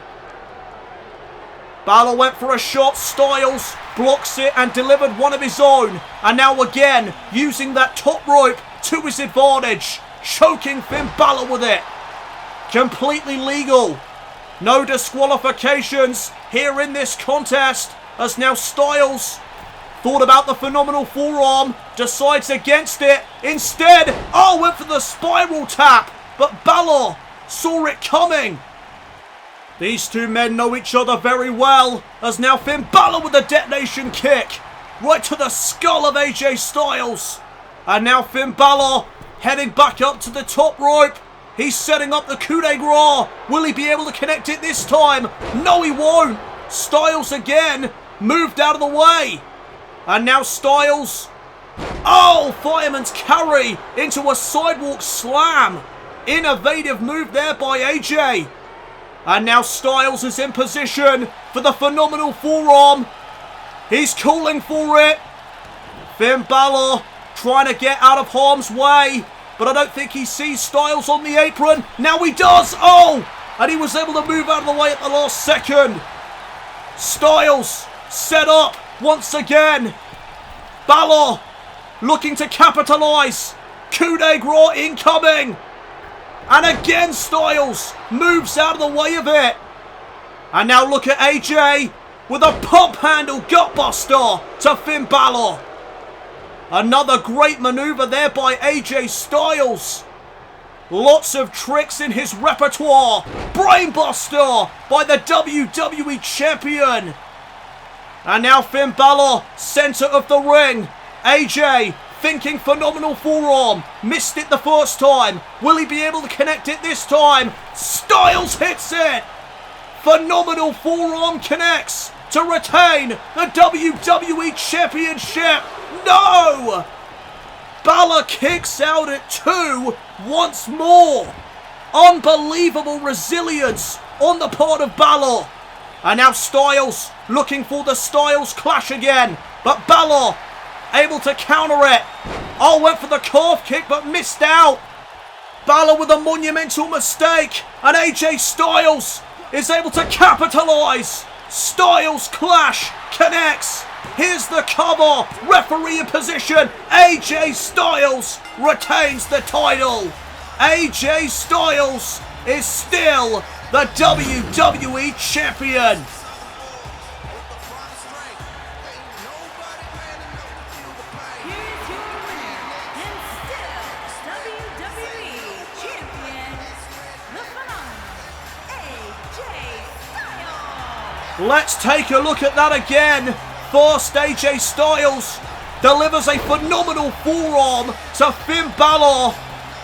Balor went for a shot. Styles blocks it and delivered one of his own. And now again, using that top rope to his advantage. Choking Finn Balor with it. Completely legal. No disqualifications here in this contest. As now Styles thought about the phenomenal forearm. Decides against it. Instead, oh, went for the spiral tap. But Balor saw it coming. These two men know each other very well. As now Finn Balor with a detonation kick. Right to the skull of AJ Styles. And now Finn Balor heading back up to the top rope. He's setting up the coup de grace. Will he be able to connect it this time? No, he won't. Styles again moved out of the way. And now Styles. Oh, fireman's carry into a sidewalk slam. Innovative move there by AJ. And now Styles is in position for the phenomenal forearm. He's calling for it. Finn Balor trying to get out of harm's way. But I don't think he sees Styles on the apron. Now he does. Oh! And he was able to move out of the way at the last second. Styles set up once again. Balor looking to capitalize. Coup de grace incoming. And again, Styles moves out of the way of it. And now look at AJ with a pump handle gutbuster to Finn Balor. Another great maneuver there by AJ Styles. Lots of tricks in his repertoire. Brainbuster by the WWE Champion. And now Finn Balor, center of the ring. AJ thinking phenomenal forearm. Missed it the first time. Will he be able to connect it this time? Styles hits it. Phenomenal forearm connects to retain the WWE Championship. No! Balor kicks out at 2 once more. Unbelievable resilience on the part of Balor. And now Styles looking for the Styles Clash again. But Balor able to counter it. Oh, went for the calf kick but missed out. Balor with a monumental mistake. And AJ Styles is able to capitalize. Styles Clash connects. Here's the cover. Referee in position. AJ Styles retains the title. AJ Styles is still the WWE Champion. Here's your winner and still WWE Champion, the phenomenal AJ Styles. Let's take a look at that again. First, AJ Styles delivers a phenomenal forearm to Finn Balor.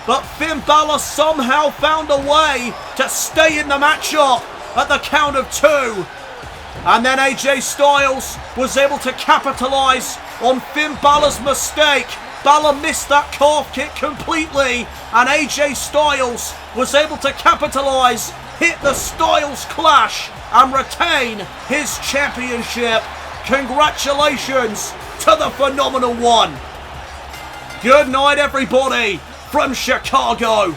But Finn Balor somehow found a way to stay in the matchup at the count of 2. And then AJ Styles was able to capitalize on Finn Balor's mistake. Balor missed that calf kick completely. And AJ Styles was able to capitalize, hit the Styles Clash, and retain his championship. Congratulations to the Phenomenal One. Good night, everybody, from Chicago.